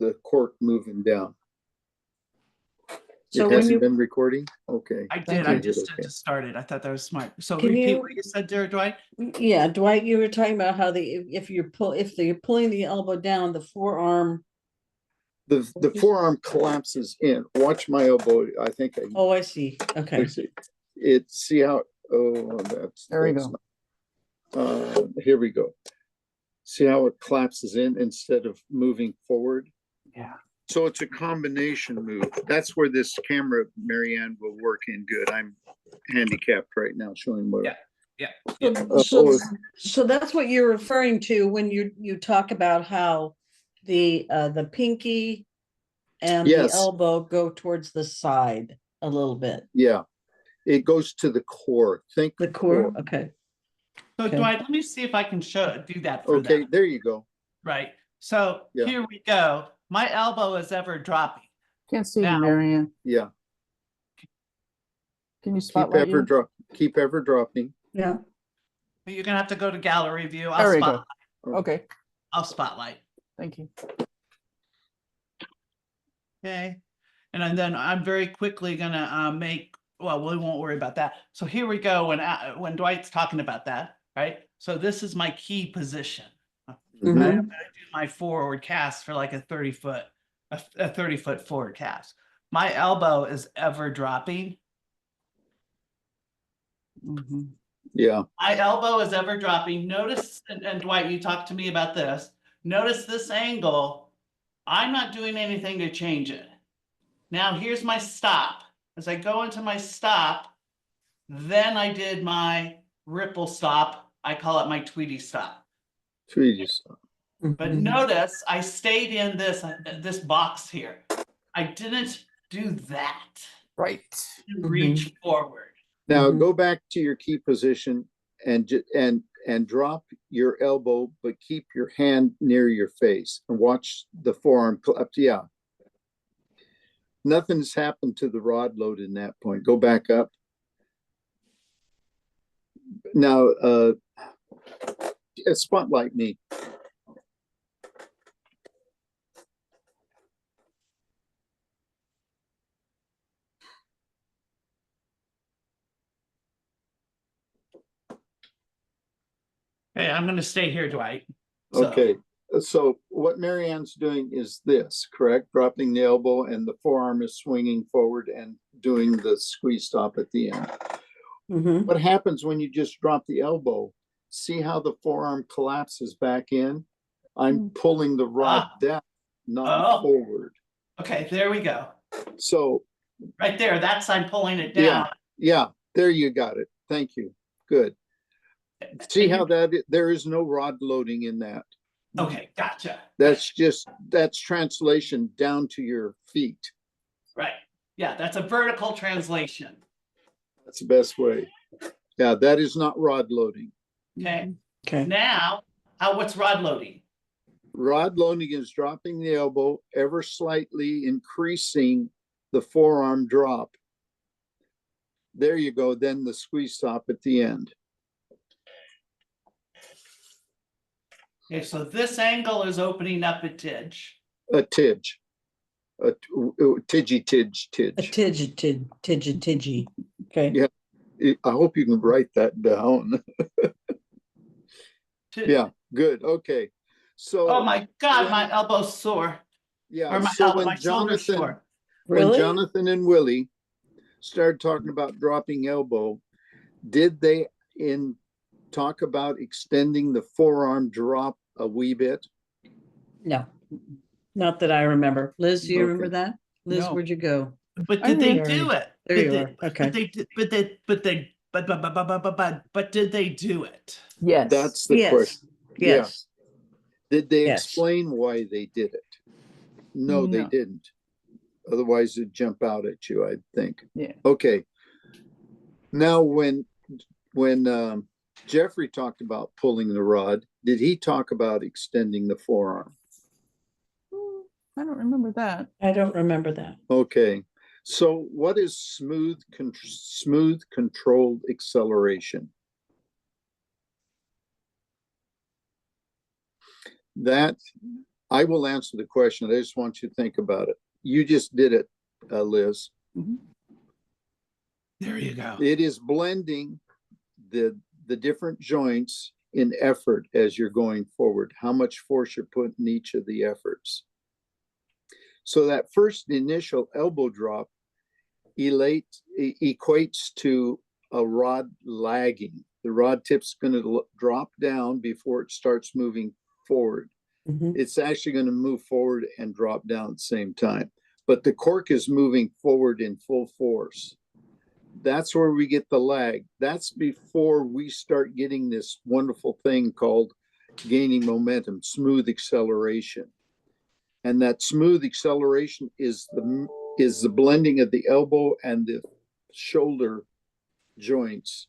the cork moving down. So It when hasn't you been recording? Okay. I Thank did. I you. just Okay. started. I thought that was smart. So Can repeat you- what you said there, Dwight. yeah, Dwight, you were talking about how if you're pulling the elbow down, the forearm. The forearm collapses in. Watch my elbow. I think I Oh, I see. Okay. see it. See how? Oh, that's There we go. Here we go. See how it collapses in instead of moving forward? Yeah. So it's a combination move. That's where this camera, Marianne, will work in good. I'm handicapped right now, showing what. Yeah. So that's what you're referring to when you talk about how the pinky and the Yes. elbow go towards the side a little bit. Yeah, it goes to the core. Think The core, okay. So Okay. Dwight, let me see if I can do that for Okay, them. there you go. Right. So Yeah. here we go. My elbow is ever dropping. Can't see Now- you, Marianne. Yeah, Can you spotlight you? keep ever dropping. Yeah. You're gonna have to go to gallery view. There we go. Spotlight. Okay, I'll spotlight. thank you. Okay. And then I'm very quickly gonna make, well, we won't worry about that. So here we go when Dwight's talking about that, right? So this is my key position. Mhm. Right? I'm gonna do my forward cast for like a 30-foot, a 30-foot forward cast. My elbow is ever dropping. Mhm. Yeah, My elbow is ever dropping. Notice, and Dwight, you talked to me about this. Notice this angle. I'm not doing anything to change it. Now here's my stop. As I go into my stop, then I did my ripple stop. I call it my Tweety stop. Tweety stop. But Mhm. notice I stayed in this box here. I didn't do that. Right. Reach forward. Now Mhm. go back to your key position and drop your elbow, but keep your hand near your face and watch the forearm collapse. Yeah. Nothing's happened to the rod load in that point. Go back up. Now, spotlight me. Hey, I'm going to stay here, Dwight. So- Okay. So what Marianne's doing is this, correct? Dropping the elbow and the forearm is swinging forward and doing the squeeze stop at the end. Mhm. What happens when you just drop the elbow? See how the forearm collapses back in? I'm pulling the rod down, not forward. Okay, there we go. So Right there. That's I'm pulling it down. yeah, there you got it. Thank you. Good. See how there is no rod loading in that. Okay, gotcha. That's translation down to your feet. Right. Yeah, that's a vertical translation. That's the best way. Yeah, that is not rod loading. Okay. Okay. Now, what's rod loading? Rod loading is dropping the elbow, ever slightly increasing the forearm drop. There you go. Then the squeeze stop at the end. Okay, so this angle is opening up a tidge. A tidge. A tidgy tidge A tidge. tidgy. Okay. Yeah. I hope you can write that down. Yeah, good. Okay. So. Oh my God, my elbow's sore. Yeah. Or my So elbow, when my shoulder's sore. when Really? Jonathan and Willie started talking about dropping elbow, did they talk about extending the forearm drop a wee bit? No, not that I remember. Liz, do you remember Okay. that? Liz, No. where'd you go? But I did they remember. do it? There you are. Okay. But did they do it? Yes. That's the question. Yes. Did they Yes. explain why they did it? No, they No. didn't. Otherwise, it'd jump out at you, I think. Yeah. Okay. Now, when Jeffrey talked about pulling the rod, did he talk about extending the forearm? I don't remember that. I don't remember that. Okay. So what is smooth controlled acceleration? That I will answer the question. I just want you to think about it. You just did it, Liz. Mhm. There you go. It is blending the different joints in effort as you're going forward, how much force you're putting in each of the efforts. So that first initial elbow drop equates to a rod lagging. The rod tip's going to drop down before it starts moving forward. Mhm. It's actually going to move forward and drop down at the same time. But the cork is moving forward in full force. That's where we get the lag. That's before we start getting this wonderful thing called gaining momentum, smooth acceleration. And that smooth acceleration is the blending of the elbow and the shoulder joints.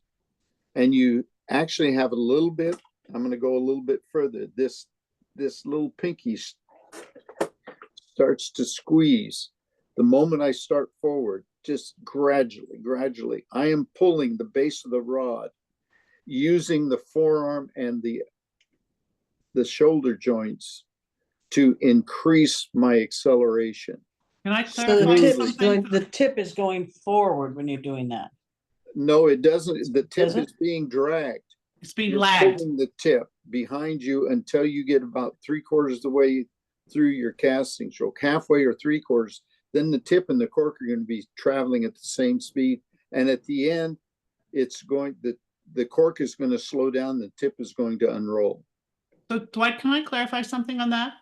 And you actually have a little bit, I'm going to go a little bit further. This little pinky starts to squeeze. The moment I start forward, just gradually, I am pulling the base of the rod using the forearm and the shoulder joints to increase my acceleration. Can I So the clarify tip is something? going, the tip is going forward when you're doing that. No, it doesn't. The tip Does it? is being dragged. It's being You're lagged. pulling the tip behind you until you get about 3/4 of the way through your casting stroke, halfway or 3/4. Then the tip and the cork are going to be traveling at the same speed. And at the end, it's going, the cork is going to slow down. The tip is going to unroll. So Dwight, can I clarify something on that?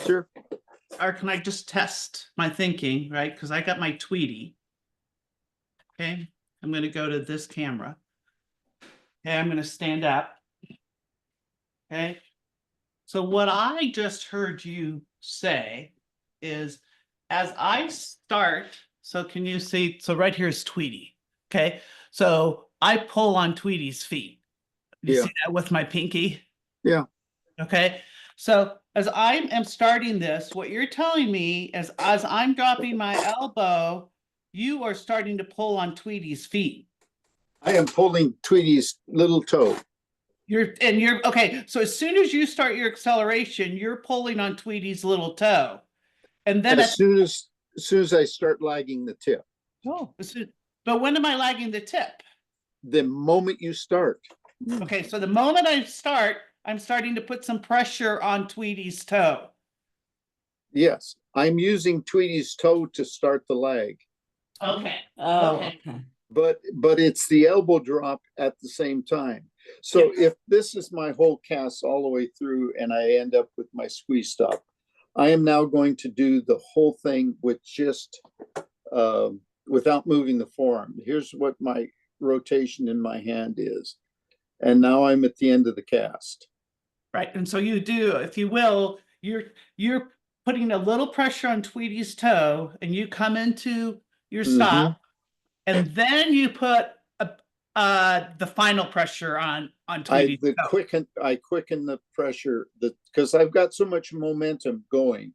Sure. Or can I just test my thinking, right? Because I got my Tweety. Okay, I'm going to go to this camera. Okay, I'm going to stand up. Okay, so what I just heard you say is as I start, so can you see? So right here is Tweety. Okay, so I pull on Tweety's feet. You Yeah. see that with my pinky? Yeah. Okay, so as I am starting this, what you're telling me is as I'm dropping my elbow, you are starting to pull on Tweety's feet. I am pulling Tweety's little toe. You're okay. So as soon as you start your acceleration, you're pulling on Tweety's little toe. And then As soon as I start lagging the tip, Oh, but when am I lagging the tip? the moment you start, Okay, so the moment I start, I'm starting to put some pressure on Tweety's toe. yes, I'm using Tweety's toe to start the lag. Okay. Oh, Okay. okay. But it's the elbow drop at the same time. So if this is my whole cast all the way through and I end up with my squeeze stop, I am now going to do the whole thing with just without moving the forearm. Here's what my rotation in my hand is. And now I'm at the end of the cast. Right. And so you do, if you will, you're putting a little pressure on Tweety's toe and you come into your stop and then you put the final pressure on Tweety's toe. I quicken the pressure because I've got so much momentum going.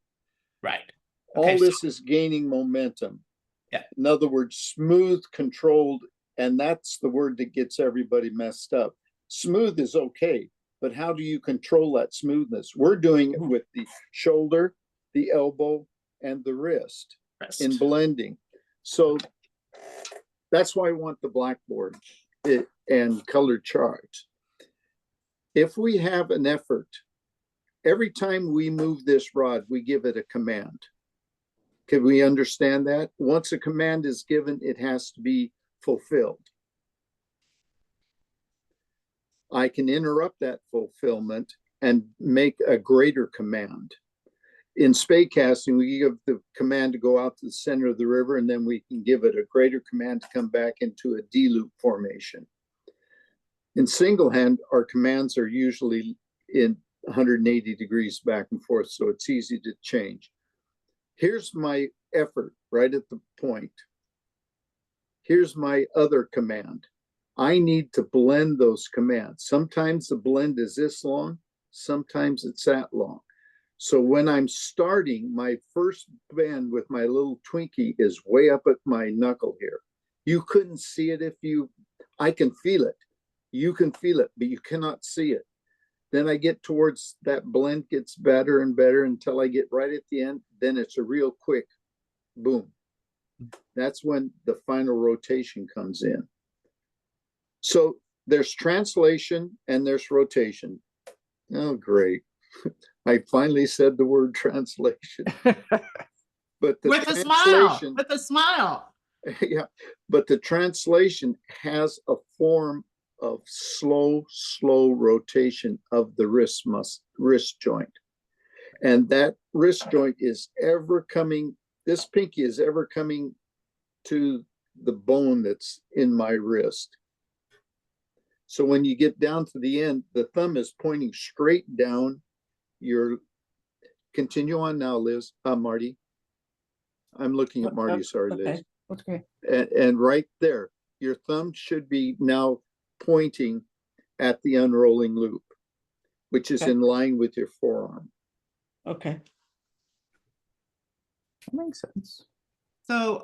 Right. Okay, all this is gaining momentum. Yeah. In other words, smooth, controlled, and that's the word that gets everybody messed up. Smooth is okay, but how do you control that smoothness? We're doing it with the shoulder, the elbow, and the wrist in blending. So that's why I want the blackboard and colored charts. If we have an effort, every time we move this rod, we give it a command. Can we understand that? Once a command is given, it has to be fulfilled. I can interrupt that fulfillment and make a greater command. In spade casting, we give the command to go out to the center of the river, and then we can give it a greater command to come back into a D-loop formation. In single hand, our commands are usually in 180 degrees back and forth, so it's easy to change. Here's my effort right at the point. Here's my other command. I need to blend those commands. Sometimes the blend is this long, sometimes it's that long. So when I'm starting, my first bend with my little Twinkie is way up at my knuckle here. You couldn't see it I can feel it. You can feel it, but you cannot see it. Then I get towards that blend gets better and better until I get right at the end. Then it's a real quick boom. That's when the final rotation comes in. So there's translation and there's rotation. Oh, great. I finally said the word translation. But the With a smile, translation, with a smile. yeah, but the translation has a form of slow rotation of the wrist joint. And that wrist joint is ever coming, this pinky is ever coming to the bone that's in my wrist. So when you get down to the end, the thumb is pointing straight down. Continue on now, Liz, Marty. I'm looking at Marty, sorry, Liz. Okay. And right there, your thumb should be now pointing at the unrolling loop, which is Okay. in line with your forearm. Okay. That makes sense. So,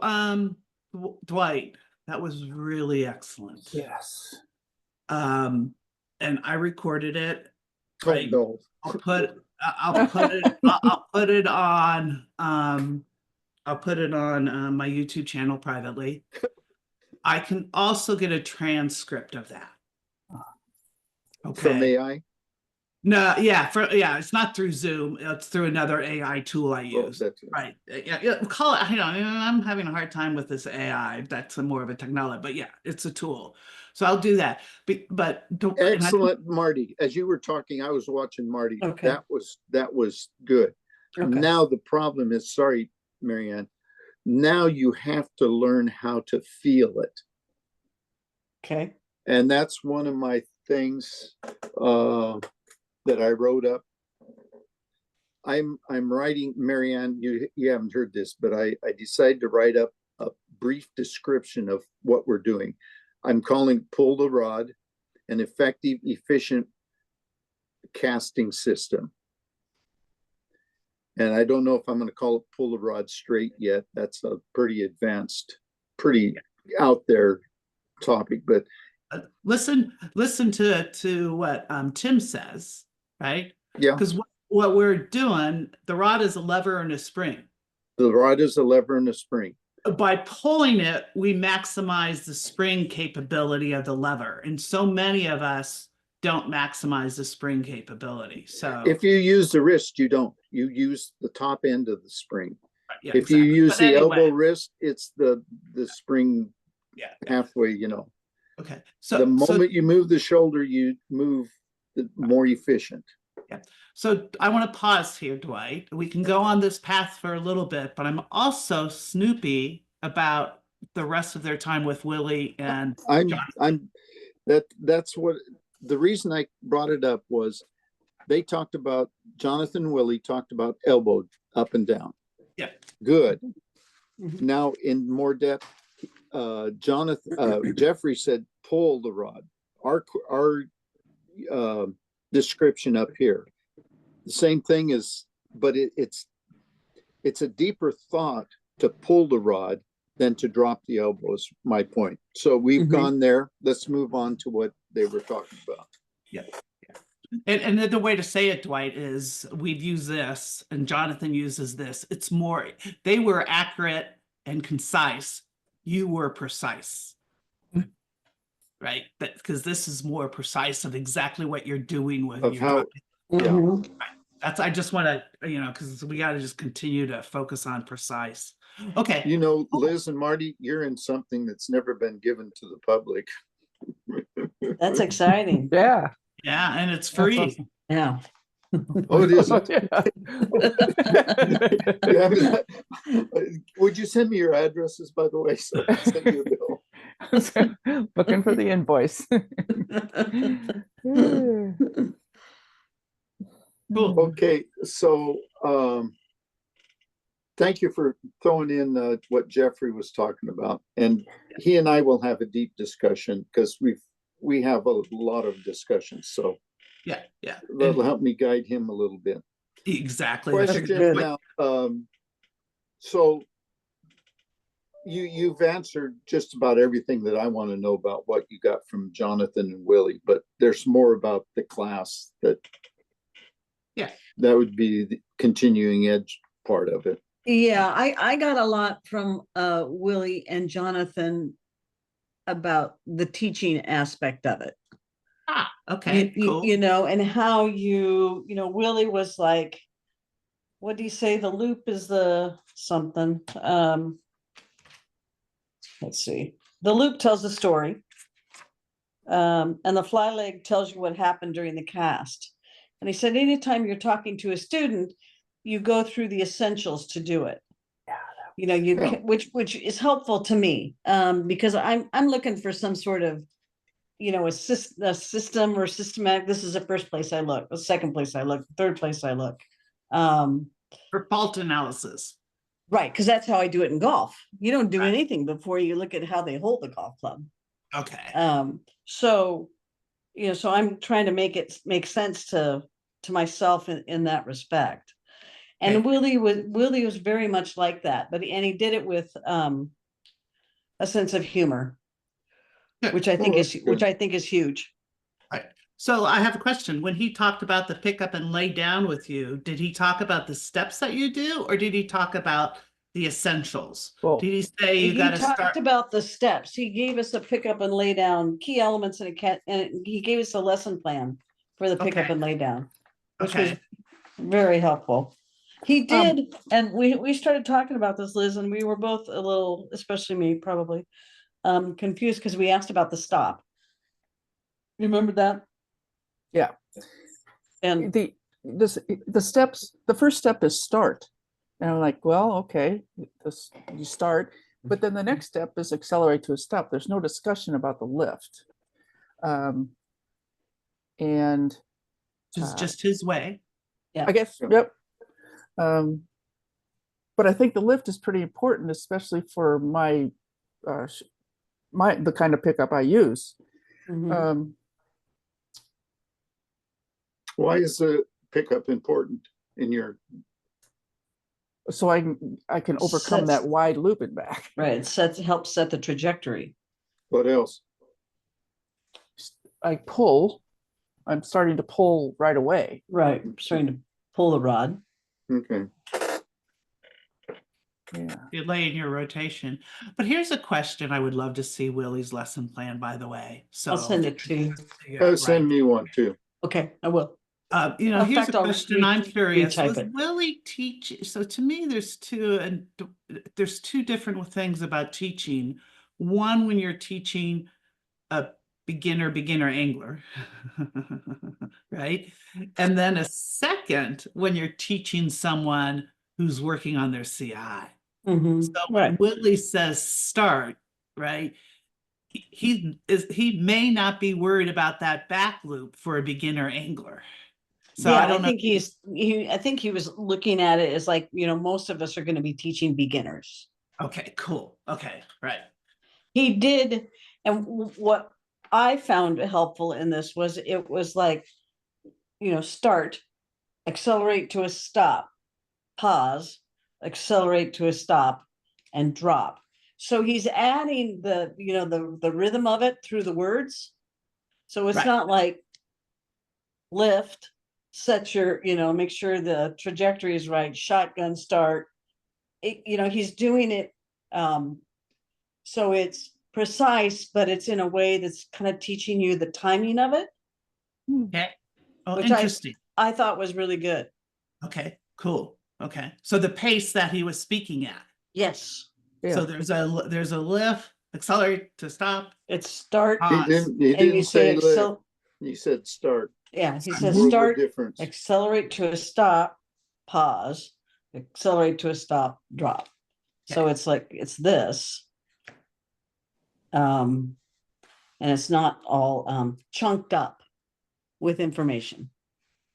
Dwight, that was really excellent. Yes. And I recorded it. Oh, Right. no. I'll put it on my YouTube channel privately. I can also get a transcript of that. Okay. From AI? No, it's not through Zoom. It's through another AI tool I Oh, use. that's Right. Yeah, call it, I'm having a hard time with this AI. That's more of a technology, but yeah, it's a tool. So I'll do that. But excellent, Marty. As you were talking, I was watching Marty. Okay. That was good. Okay. Now the problem is, sorry, Marianne, now you have to learn how to feel it. Okay. And that's one of my things that I wrote up. I'm writing, Marianne, you haven't heard this, but I decided to write up a brief description of what we're doing. I'm calling Pull the Rod an effective, efficient casting system. And I don't know if I'm going to call it Pull the Rod Straight yet. That's a pretty advanced, pretty out there topic, but listen to what Tim says, right? yeah, because what we're doing, the rod is a lever and a spring. the rod is a lever and a spring. By pulling it, we maximize the spring capability of the lever, and so many of us don't maximize the spring capability. So If you use the wrist, you don't. You use the top end of the spring. yeah, If you exactly. use But the anyway, elbow wrist, it's the spring yeah. halfway, you know. Okay. The moment you move the shoulder, you move the more efficient. So I want to pause here, Dwight. We can go on this path for a little bit, but I'm also snoopy about the rest of their time with Willie and That's what the reason I brought it up was they talked about Jonathan and Willie talked about elbow up and down. Yeah. Good. Mhm. Now in more depth, Jeffrey said pull the rod. Our description up here. The same thing is, but it's a deeper thought to pull the rod than to drop the elbow is my point. So we've gone there. Let's move on to what they were talking about. Yeah. And the way to say it, Dwight, is we'd use this and Jonathan uses this. It's more, they were accurate and concise. You were precise. Right? Because this is more precise of exactly what you're doing with Of your how, Mhm. I just want to, because we got to just continue to focus on precise. Okay. you know, Liz and Marty, you're in something that's never been given to the public. That's exciting. Yeah. Yeah, and it's That's free. awesome. Yeah. Oh, it isn't. Yeah. Would you send me your addresses, by the way, so I can send you a bill? Looking for the invoice. Cool. Okay, so thank you for throwing in what Jeffrey was talking about, and he and I will have a deep discussion because we have a lot of discussions. So Yeah. that'll help me guide him a little bit. Exactly. That's Question good. now. So you've answered just about everything that I want to know about what you got from Jonathan and Willie, but there's more about the class that Yeah. that would be the continuing edge part of it. Yeah, I got a lot from Willie and Jonathan about the teaching aspect of it. Ah, okay, cool. You know, and how Willie was like, what do you say? The loop is the something. Let's see. The loop tells the story. And the fly leg tells you what happened during the cast. And he said, anytime you're talking to a student, you go through the essentials to do it. You know, Yeah. which is helpful to me, because I'm looking for some sort of, a system or systematic. This is the first place I look, the second place I look, the third place I look. For fault analysis. Right, because that's how I do it in golf. You don't do Right. anything before you look at how they hold the golf club. Okay. So I'm trying to make it make sense to myself in that respect. And Okay. Willie was very much like that, but he did it with a sense of humor, Good. which I think that's good. is huge. So I have a question. When he talked about the pick up and lay down with you, did he talk about the steps that you do, or did he talk about the essentials? Well, Did he say you He got to talked start? about the steps. He gave us a pick up and lay down key elements and he gave us a lesson plan for the pick up Okay. and lay down, which was Okay. very helpful. He did, and we started talking about this, Liz, and we were both a little, especially me, probably confused because we asked about the stop. You remember that? yeah, And the steps, the first step is start. And I'm like, well, okay, you start, but then the next step is accelerate to a stop. There's no discussion about the lift. And It's just his way. I guess, yep. But I think the lift is pretty important, especially for the kind of pickup I use. mhm. Why is the pickup important in your? So I can overcome that wide loop and back. Right, it helps set the trajectory. What else? I'm starting to pull right away. Right, starting to pull the rod. Okay. Yeah. You lay in your rotation. But here's a question I would love to see Willie's lesson plan, by the way. So I'll send it to you. Yeah, Send me one too. Okay, I will. Here's fact, a I'll question I'm curious. retype Was it. Willie teach? So to me, there's two different things about teaching. One, when you're teaching a beginner angler, right? And then a second, when you're teaching someone who's working on their CI. Mhm, So when right. Willie says start, right? He may not be worried about that back loop for a beginner angler. So Yeah, I don't know. I think he was looking at it as like, most of us are going to be teaching beginners. Okay, cool. Okay, right. He did, and what I found helpful in this was it was like, start, accelerate to a stop, pause, accelerate to a stop, and drop. So he's adding the rhythm of it through the words. So it's Right. not like lift, set your, make sure the trajectory is right, shotgun start. He's doing it so it's precise, but it's in a way that's kind of teaching you the timing of it. Okay. Oh, Which interesting. I thought was really good. Okay, cool. Okay. So the pace that he was speaking at. Yes. Yeah. So there's a lift, accelerate to stop. It's start. He Pause. didn't say lift. So He said start. yeah, he World says of start, difference. accelerate to a stop, pause, accelerate to a stop, drop. So it's like it's this. And it's not all chunked up with information.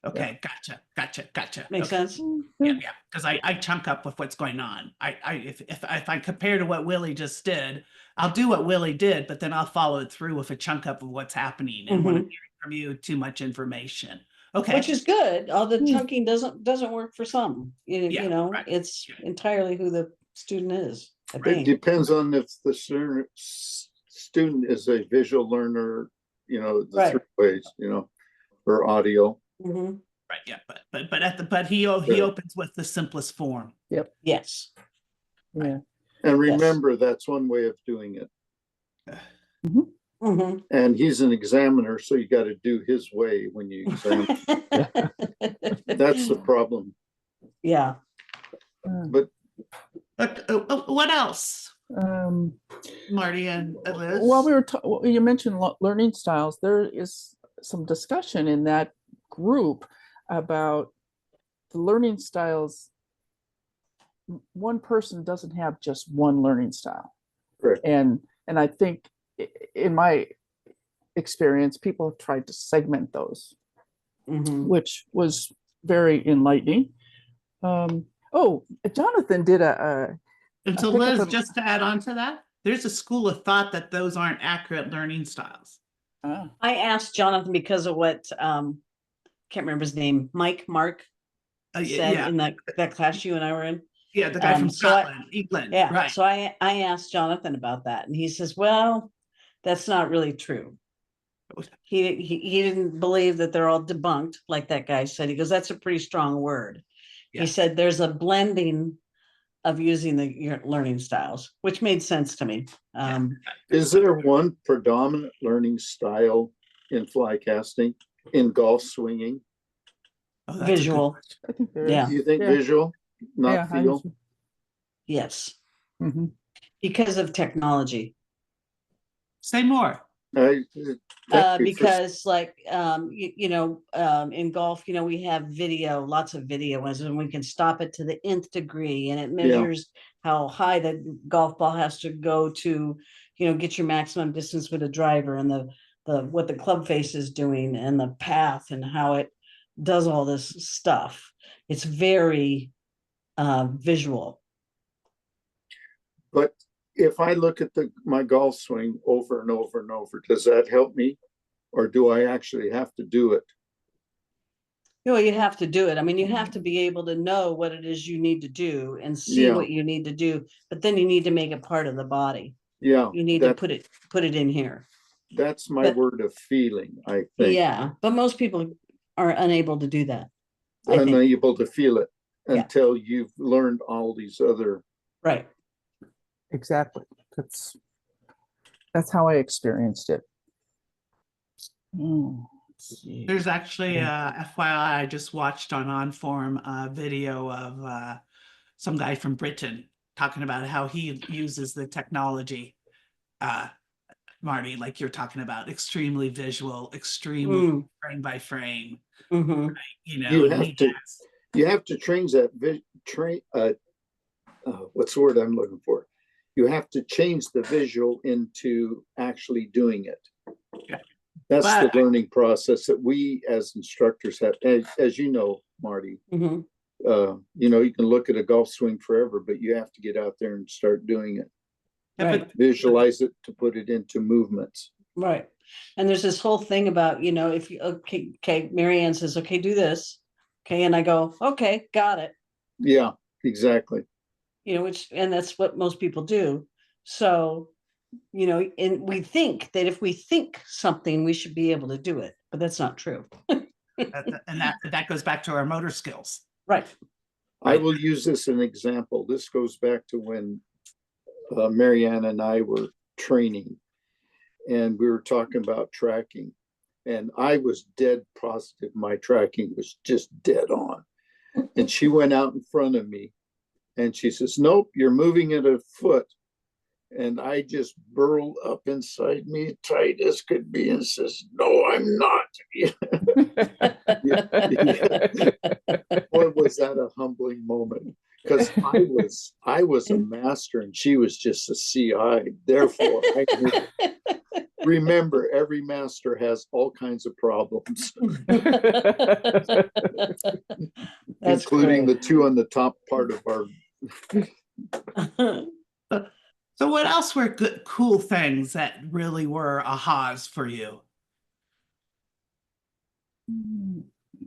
Okay, gotcha. Makes Okay. sense? Yeah, because I chunk up with what's going on. If I compare to what Willie just did, I'll do what Willie did, but then I'll follow it through with a chunk up of what's happening and when I'm hearing from you too much information. Okay. Which is good. All the chunking doesn't work for some. Yeah, right. It's entirely who the student is. I It think. depends on if the student is a visual learner, the Right. 3 ways, or audio. Mhm. Right, yeah, but he Right. opens with the simplest form. Yes. Yeah. And remember, that's one way of doing it. Mhm. And he's an examiner, so you got to do his way when you examine. That's the problem. Yeah. But What else, Um, Marty and Liz? While you mentioned learning styles, there is some discussion in that group about the learning styles. One person doesn't have just one learning style. Correct. And I think in my experience, people have tried to segment those, Mhm. which was very enlightening. Jonathan did a And so pick up Liz, a- just to add on to that, there's a school of thought that those aren't accurate learning styles. I asked Jonathan because of what can't remember his name, Mark said Yeah, in that class you and I were in. yeah, the guy from so I- Scotland, England, Yeah. right? So I asked Jonathan about that, and he says, "Well, that's not really true." He didn't believe that they're all debunked, like that guy said. He goes, "That's a pretty strong word." Yeah. He said, "There's a blending of using your learning styles," which made sense to me. is there one predominant learning style in fly casting, in golf swinging? Oh, that's a good Visual. question. I think there Yeah. is. You think Yeah. visual, not Yeah, feel? Yes, Mhm. because of technology. Say more. Thank you for- Because like in golf, we have video, lots of video, and we can stop it to the nth degree, and it measures how high the golf ball has to go to, get your maximum distance with a driver, and the what the club face is doing, and the path, and how it does all this stuff. It's very visual. But if I look at my golf swing over and over and over, does that help me? Or do I actually have to do it? You have to do it. I mean, you have to be able to know what it is you need to do and see what you need to do, but then you need to make it part of the body. Yeah. You need to put it in here. That's my word of feeling, I think. Yeah, but most people are unable to do that. I think. Unable to feel it Yeah. until you've learned all these other. Right. Exactly. That's how I experienced it. Let's see. There's actually FYI, I just watched on OnForm a video of some guy from Britain talking about how he uses the technology. Marty, like you're talking about, extremely visual, extremely frame by frame. Mhm. Right? You have to train that what's the word I'm looking for? You have to change the visual into actually doing it. Yeah. That's the learning process that we as instructors have. As you know, Marty, Mhm. You can look at a golf swing forever, but you have to get out there and start doing it. Right. Visualize it to put it into movements. Right. And there's this whole thing about, if you, okay, Mary Ann says, okay, do this. Okay. And I go, okay, got it. Yeah, exactly. And that's what most people do. So, and we think that if we think something, we should be able to do it, but that's not true. And that goes back to our motor skills. Right. I will use this as an example. This goes back to when Mary Ann and I were training, and we were talking about tracking, and I was dead positive my tracking was just dead on. And she went out in front of me and she says, "Nope, you're moving it a foot." And I just burled up inside me tight as could be and says, "No, I'm not." Boy, was that a humbling moment, because I was a master and she was just a CI. Therefore, I knew. Remember, every master has all kinds of problems, including the two on the top part of our. So what else were good, cool things that really were ahas for you?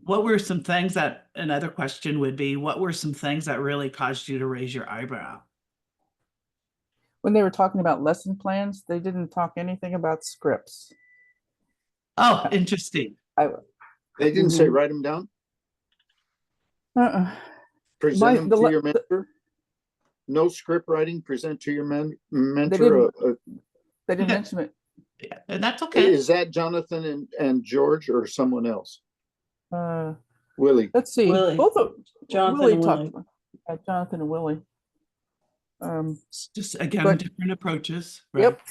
What were some things another question would be, what were some things that really caused you to raise your eyebrow? when they were talking about lesson plans, they didn't talk anything about scripts. Oh, interesting. They didn't say Mhm. write them down, Uh-uh. present them the to le- your the- mentor. No script writing, present to your mentor. didn't- Uh, They didn't Yeah. mention it. Yeah, and that's okay. is that Jonathan and George or someone else? Willie. Let's see. Willie. Both of Jonathan Willie and talked Willie. about Jonathan and Willie. It's just again, but- different approaches. Right? Yep.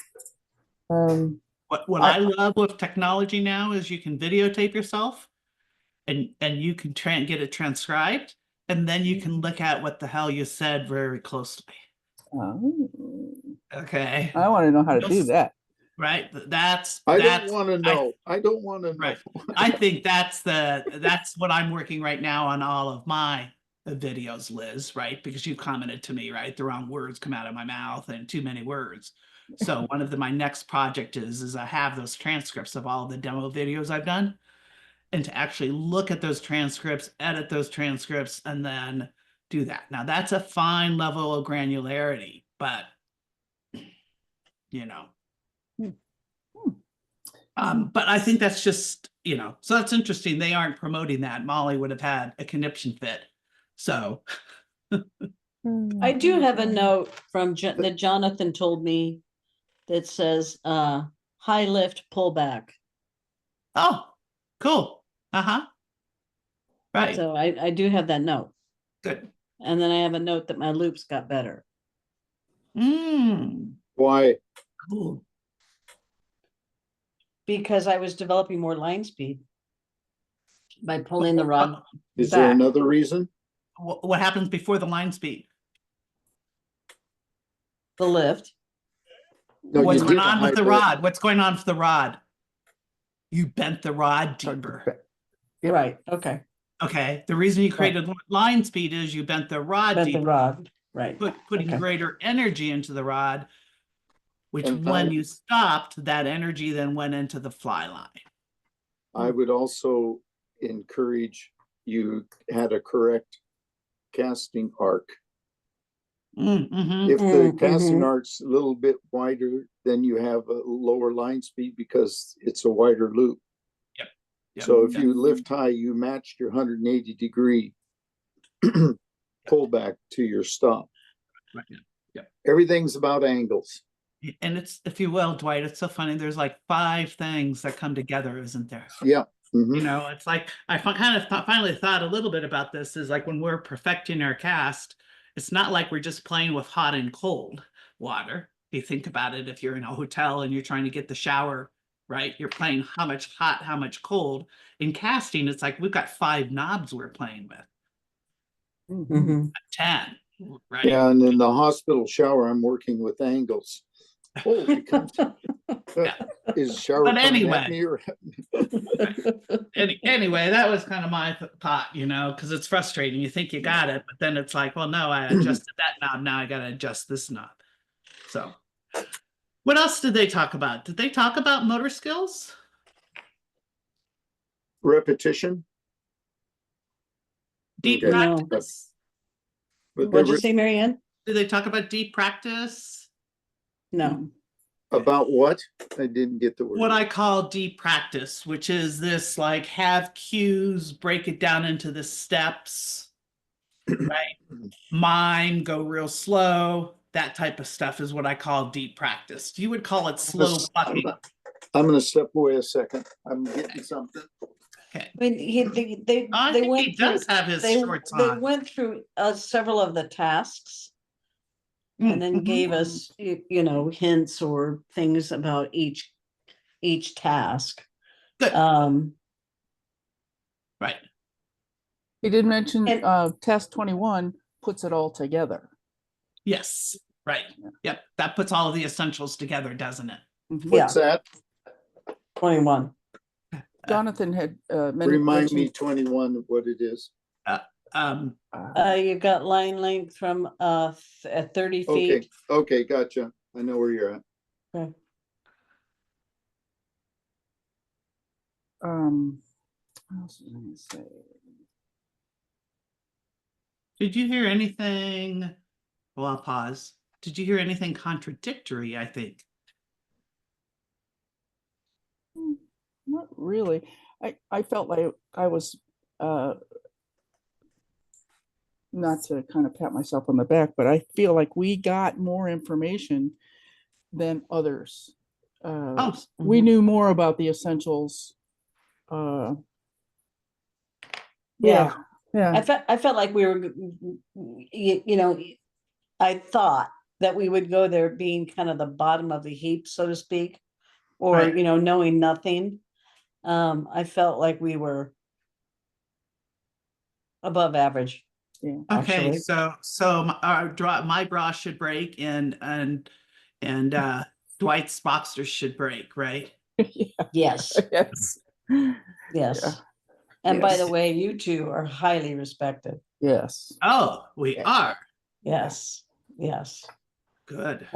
What I love with technology now is you can videotape yourself and you can get it transcribed, and then you can look at what the hell you said very closely. Oh, Okay. I want to know how to do Yes. that. Right. That's I don't want to I- know. I don't want to know. Right. I think that's what I'm working right now on all of my videos, Liz, right? Because you commented to me, right? The wrong words come out of my mouth and too many words. So one of my next project is I have those transcripts of all the demo videos I've done, and to actually look at those transcripts, edit those transcripts, and then do that. Now that's a fine level of granularity, but you know. But I think that's just, so that's interesting. They aren't promoting that. Molly would have had a conniption fit. So, I do have a note from that Jonathan told me that says, high lift pullback. oh, cool. Uh-huh. Right. So I do have that note. Good. And then I have a note that my loops got better. Why? Cool. Because I was developing more line speed by pulling the rod Is there back. another reason? What happens before the line speed? The lift. No, What's you going did a on with high the lift. rod? What's going on with the rod? You bent the rod deeper. Yep. Right. Okay. Okay. The reason you created line speed is you bent the rod Bent the deeper, rod. Right. putting Okay. greater energy into the rod, which And when you stopped, that energy then went into the fly line. I would also encourage you had a correct casting arc. Mm-hmm. If the casting Mhm. arc's a little bit wider, then you have a lower line speed because it's a wider loop. Yep. So if you lift high, you matched your 180-degree pullback to your stop. Right. Yep. Everything's about angles. And it's, if you will, Dwight, it's so funny. There's like 5 things that come together, isn't there? Yeah. Mhm. It's like I kind of finally thought a little bit about this is like when we're perfecting our cast, it's not like we're just playing with hot and cold water. If you think about it, if you're in a hotel and you're trying to get the shower, right? You're playing how much hot, how much cold. In casting, it's like we've got 5 knobs we're playing with. Mhm. 10, right? Yeah, and in the hospital shower, I'm working with angles. Holy cow. Is shower But coming anyway. at me or Anyway, that was kind of my thought, because it's frustrating. You think you got it, but then it's like, well, no, I adjusted that knob. Now I got to adjust this knob. So what else did they talk about? Did they talk about motor skills? repetition? Deep Okay. No. practice? But What'd you they're say, Marianne? Did they talk about deep practice? No. about what? I didn't get the word. What I call deep practice, which is this like have cues, break it down into the steps, right? Mime, go real slow. That type of stuff is what I call deep practice. You would call it slow bucking. I'm going to step away a second. I'm getting something. Okay. I mean, I they think went he does through, have his they shorts they on. went through several of the tasks and then Mhm. gave us, hints or things about each task. Good. Right. He did mention And- task 21 puts it all together. Yes. Right. Yep. That puts all of the essentials together, doesn't it? What's that? 21. Jonathan had Remind me mentioned, 21 of what it is. You got line length from at 30 Okay. feet. Okay. Gotcha. I know where you're at. Okay. what else was I gonna say? Did you hear anything? Well, I'll pause. Did you hear anything contradictory, I think? Not really. I felt like I was, not to kind of pat myself on the back, but I feel like we got more information than others. We mhm. knew more about the essentials. Yeah. Yeah, yeah. I felt like we were, you know, I thought that we would go there being kind of the bottom of the heap, so to speak, or, Right. you know, knowing nothing. I felt like we were above average, Yeah. Okay, actually. so my bra should break and Dwight's boxers should break, right? Yes, Yes. yes. And by the Yes. way, you two are highly respected. Yes. Oh, we Yeah. are. Yes, yes. Good.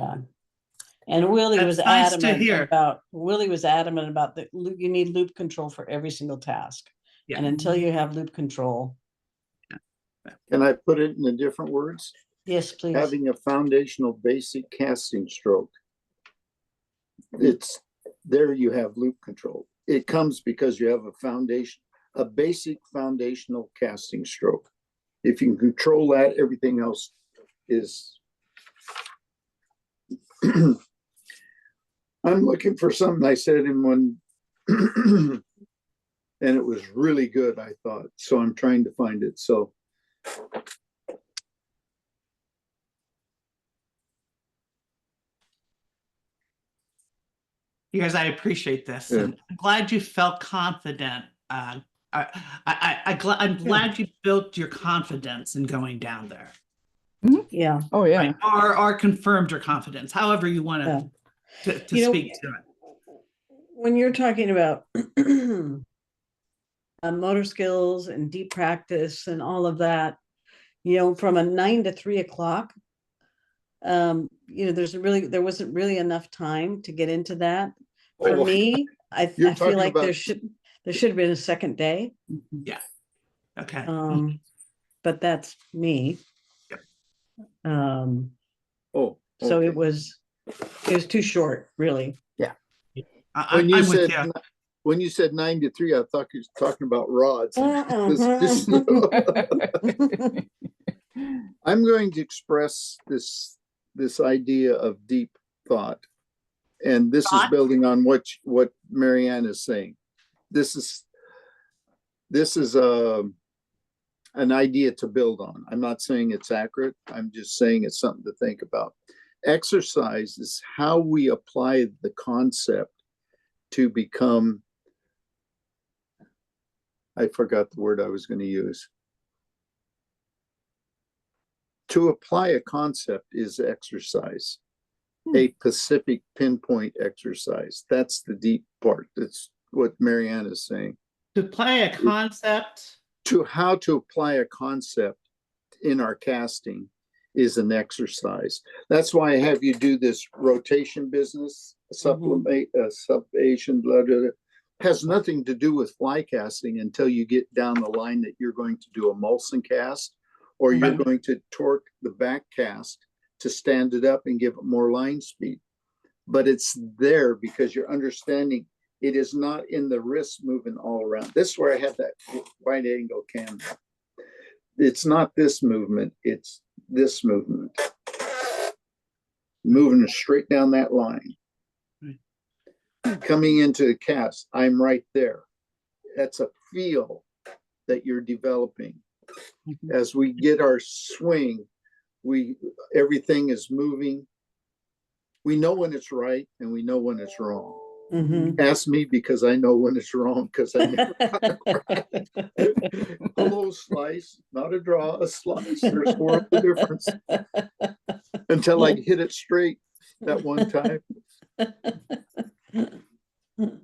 And Willie That's was nice to adamant hear. about, you need loop control for every single task. Yeah. And until you have loop control, Can I put it in a different words? yes, please. Having a foundational basic casting stroke. It's there you have loop control. It comes because you have a foundation, a basic foundational casting stroke. If you can control that, everything else is. I'm looking for something I said in one, and it was really good, I thought. So I'm trying to find it. So You guys, I appreciate this, Yeah. and I'm glad you felt confident. I'm glad you built your confidence in going down there, Yeah. Oh, yeah. right? Or confirmed your confidence, however you want Yeah. to You know, speak to it. when you're talking about motor skills and deep practice and all of that, you know, from a 9 to 3 o'clock, you know, there wasn't really enough time to get into that. For Oh, me, I you're feel talking like there about- should have been a second day. Yeah. Okay. But that's me. Yep. oh, So okay. it was too short, really. When you I'm with said you. when you said 9 to 3, I thought you was talking about rods. I'm going to express this idea of deep thought, and this is Thought? building on what Marianne is saying. This is an idea to build on. I'm not saying it's accurate. I'm just saying it's something to think about. Exercise is how we apply the concept to become, I forgot the word I was going to use. To apply a concept is exercise, a specific pinpoint exercise. That's the deep part. That's what Marianne is saying. To play a concept. To how to apply a concept in our casting is an exercise. That's why I have you do this rotation business, supplement, subation, blah, blah, blah. Has nothing to do with fly casting until you get down the line that you're going to do a Molson cast, or you're going to torque the back cast to stand it up and give it more line speed. But it's there because you're understanding it is not in the wrist moving all around. This is where I had that wide angle camera. It's not this movement, it's this movement. Moving straight down that line. Coming into the cast, I'm right there. That's a feel that you're developing. As we get our swing, everything is moving. We know when it's right and we know when it's wrong. Ask me because I know when it's wrong because I never got it right. Hello, slice, not a draw, a slice. There's more of the difference. Until I hit it straight that one time. And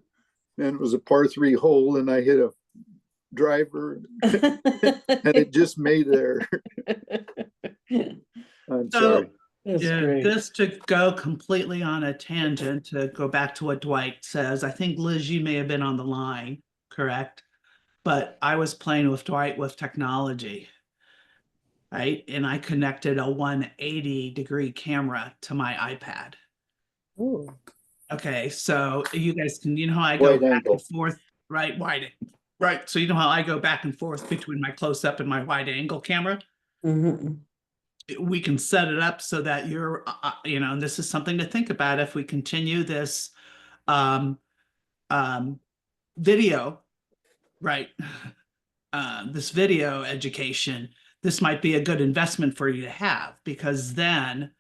it was a par 3 hole and I hit a driver and it just made there. I'm sorry. Just to go completely on a tangent, to go back to what Dwight says, I think, Liz, you may have been on the line, correct? But I was playing with Dwight with technology. right? And I connected a 180-degree camera to my iPad. Ooh. Okay, so you guys can, how I go Wide back angle. and forth, right? Right. So you know how I go back and forth between my close-up and my wide angle camera? Mhm. We can set it up so that you're, and this is something to think about if we continue this um, video, right? This video education, this might be a good investment for you to have, because then,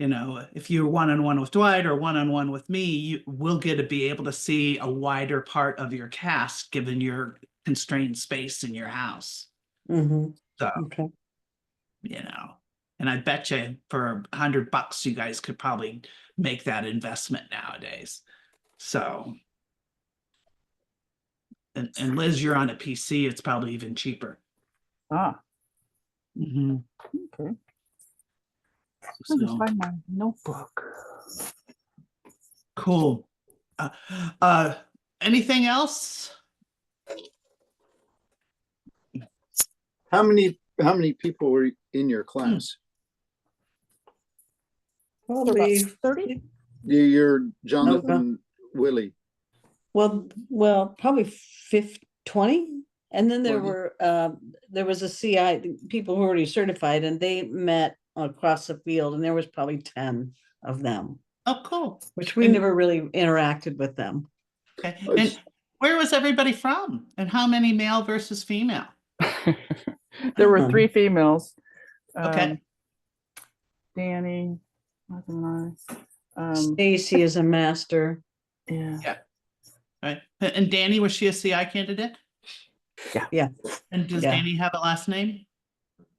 if you're one-on-one with Dwight or one-on-one with me, you will get to be able to see a wider part of your cast given your constrained space in your house. Mhm. So, Okay. and I bet you for $100, you guys could probably make that investment nowadays. So, and Liz, you're on a PC, it's probably even cheaper. Ah, Mhm. okay. Let me So, find my notebook. cool. Anything else? How many people were in your class? Probably 30? You're Jonathan, Willie. Well, probably 20. And then 20? there was a CI, people who were already certified, and they met across the field, and there was probably 10 of them, Oh, cool. which we And- never really interacted with them. Okay. It's- And where was everybody from? And how many male versus female? There were Uh-huh. 3 females. Okay. Danny, Martha and I. Stacy is a master. Yeah. Right. And Danny, was she a CI candidate? Yeah. And does Yeah. Danny have a last name?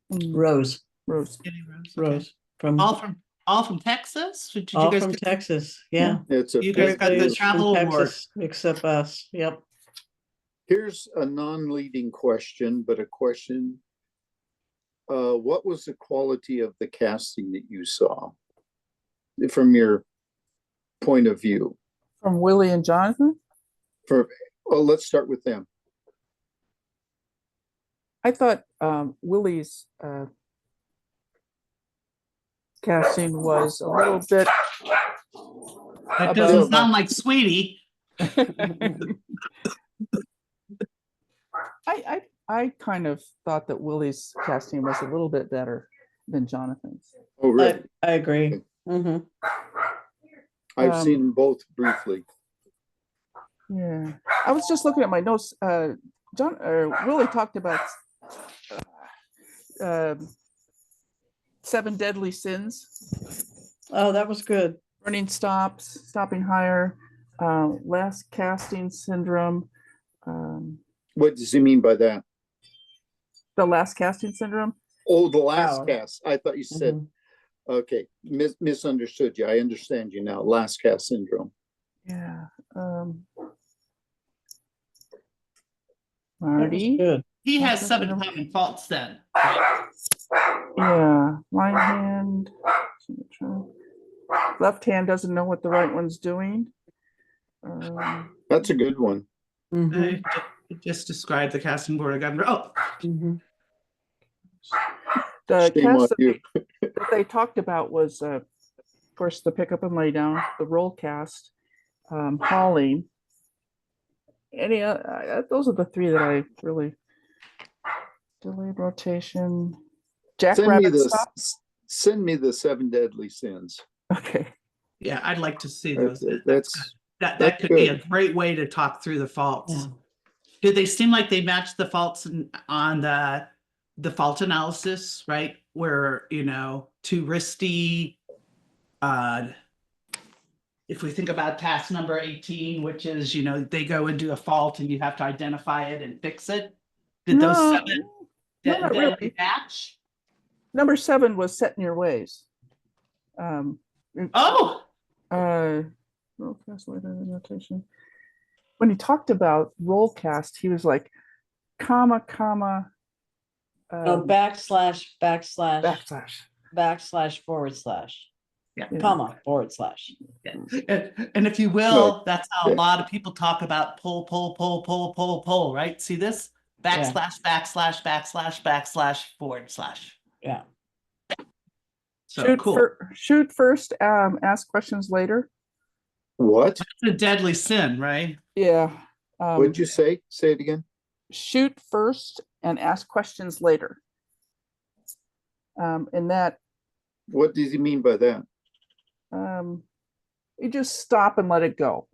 Rose, Rose. Danny Rose. Okay. Rose from All from Texas? Did you all guys from get- Texas. Yeah. It's a You guys big got the group. travel From award. Texas, except us. Yep. Here's a non-leading question, but a question. What was the quality of the casting that you saw from your point of view? From Willie and Jonathan. Let's start with them. I thought Willie's casting was a little bit. That above doesn't my- sound like Sweetie. I kind of thought that Willie's casting was a little bit better than Jonathan's. Oh, really? I agree. Hmm. I've um, seen them both briefly. Yeah, I was just looking at my notes. Willie talked about 7 deadly sins: Oh, that was good. running stops, stopping higher, last casting syndrome, What does he mean by that? the last casting syndrome. Oh, the last Wow. cast. I thought you said, Mhm. okay, misunderstood you. I understand you now. Last cast syndrome. Yeah. That was Marty. good. He has That's 7 okay. common faults then. Right? Yeah, right hand. Left hand doesn't know what the right one's doing. That's a good one. Mhm. Just describe the casting board of governor. Oh, Mhm. The Shame on cast that you. they talked about was, of course, the pickup and lay down, the roll cast, hauling. Those are the 3 that I really. Delayed rotation. Jackrabbit stop. Send me the 7 deadly sins. Okay. yeah, I'd like to see those. That's That could be a good. great way to talk through the faults. Yeah. Did they seem like they matched the faults on the fault analysis, right? Where, too risky. If we think about task number 18, which is, they go and do a fault and you have to identify it and fix it. Did those No, 7 no, not really. match? Number 7 was set in your ways. Oh, Roll cast, lay down rotation. When he talked about roll cast, he was like, comma, No, backslash, backslash. forward slash, yeah. comma, forward slash. And if you will, Good. that's how a Good. lot of people talk about pull, right? See this? Yeah. Backslash, forward slash. Yeah. So cool. Shoot first, ask questions later. What? The deadly sin, right? Yeah. What'd you say? Say it again. Shoot first and ask questions later. And that What does he mean by that? you just stop and let it go.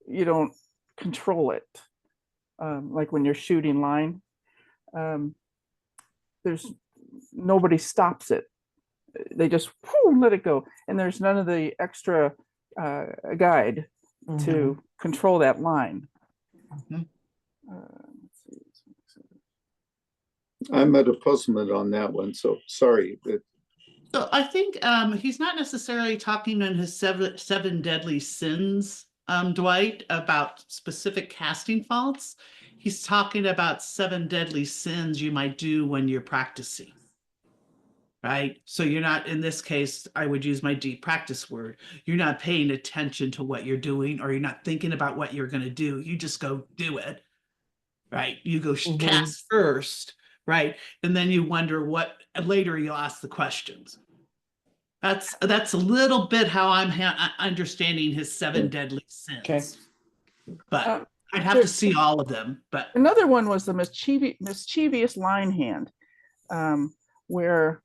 You don't control it. Like when you're shooting line, there's nobody stops it. They just let it go, and there's none of the extra guide to control that line. Mhm. Let's see. I'm at a puzzlement on that one, so sorry. So I think he's not necessarily talking in his seven deadly sins, Dwight, about specific casting faults. He's talking about seven deadly sins you might do when you're practicing. Right? So you're not, in this case, I would use my deep practice word. You're not paying attention to what you're doing, or you're not thinking about what you're going to do. You just go do it. Right? You go cast first, right? And then you wonder what, later you'll ask the questions. That's a little bit how I'm understanding his seven deadly sins. Okay. But I'd have to see all of them. But another one was the mischievous line hand, where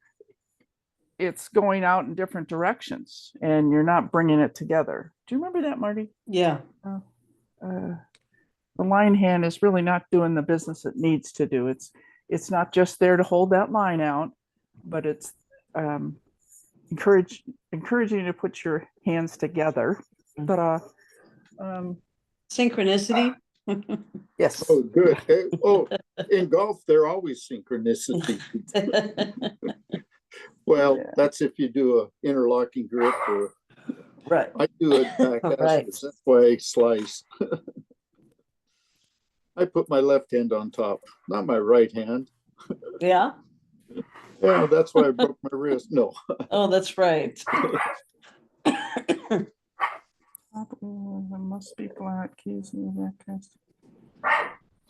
it's going out in different directions and you're not bringing it together. Do you remember that, Marty? Yeah. The line hand is really not doing the business it needs to do. It's not just there to hold that line out, but it's encouraging you to put your hands together. But Synchronicity. yes. Oh, good. In golf, they're always synchronicity. Well, Yeah. that's if you do a interlocking grip, or Right. I do it backhanded. Right. That's why I slice. I put my left hand on top, not my right hand. Yeah. Yeah, that's why I broke my wrist. No. Oh, that's right. There must be flat keys in that cast.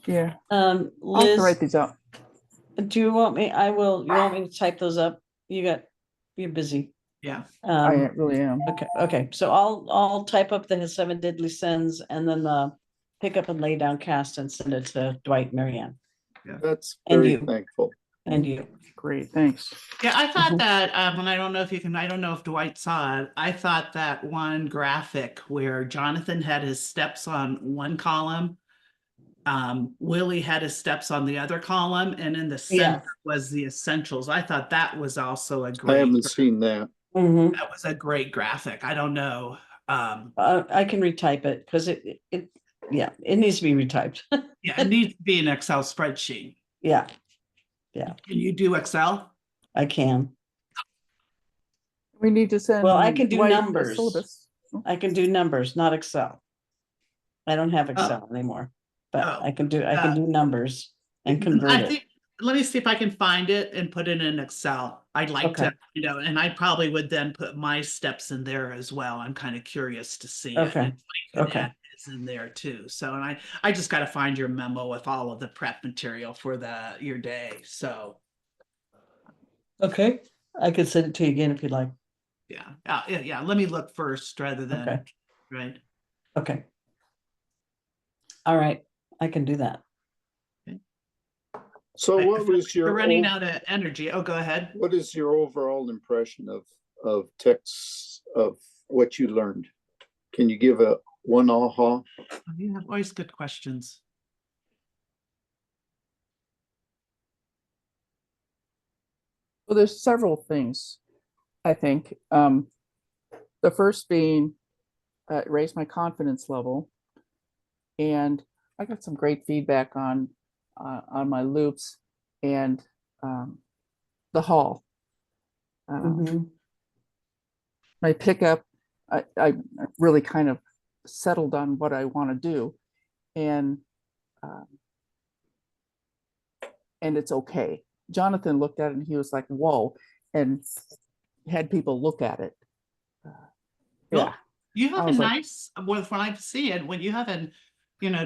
Yeah, I'll have to Liz, write these out. do you want me? I will. You want me to type those up? You're busy. yeah. I really am. Okay. So I'll type up the his seven deadly sins and then pick up and lay down cast and send it to Dwight and Marianne That's And very you. thankful. and you. Great, thanks. Yeah, I thought that, and I don't know if Dwight saw it. I thought that one graphic where Jonathan had his steps on one column, Willie had his steps on the other column, and in the center was the essentials. I thought that was also a I great. haven't seen that. That was a great graphic. I don't know. I can retype it because it needs to be retyped. Yeah, it needs to be an Excel spreadsheet. Yeah, Can you do Excel? I can. We need to send. Well, I can do Dwight the numbers. syllabus. I can do numbers, not Excel. I don't have Excel anymore, but I can do numbers and convert I it. think, let me see if I can find it and put it in Excel. I'd like to, and I probably would then put my steps in there as well. I'm kind of curious to see it. Okay. And I could add his in there too. So, and I just got to find your memo with all of the prep material for your day. So. Okay. I could send it to you again if you'd like. Yeah. Let me look first rather than, right. Okay. All right. I can do that. So what was We're your running out of energy. Oh, go ahead. what is your overall impression of texts, of what you learned? Can you give a one aha? You have always good questions. Well, there's several things, I think. The first being raise my confidence level, and I got some great feedback on my loops and the haul. My pickup, I really kind of settled on what I want to do, and it's okay. Jonathan looked at it and he was like, "Whoa!" and had people look at it. Well, you have a was nice, when I see it, when you have to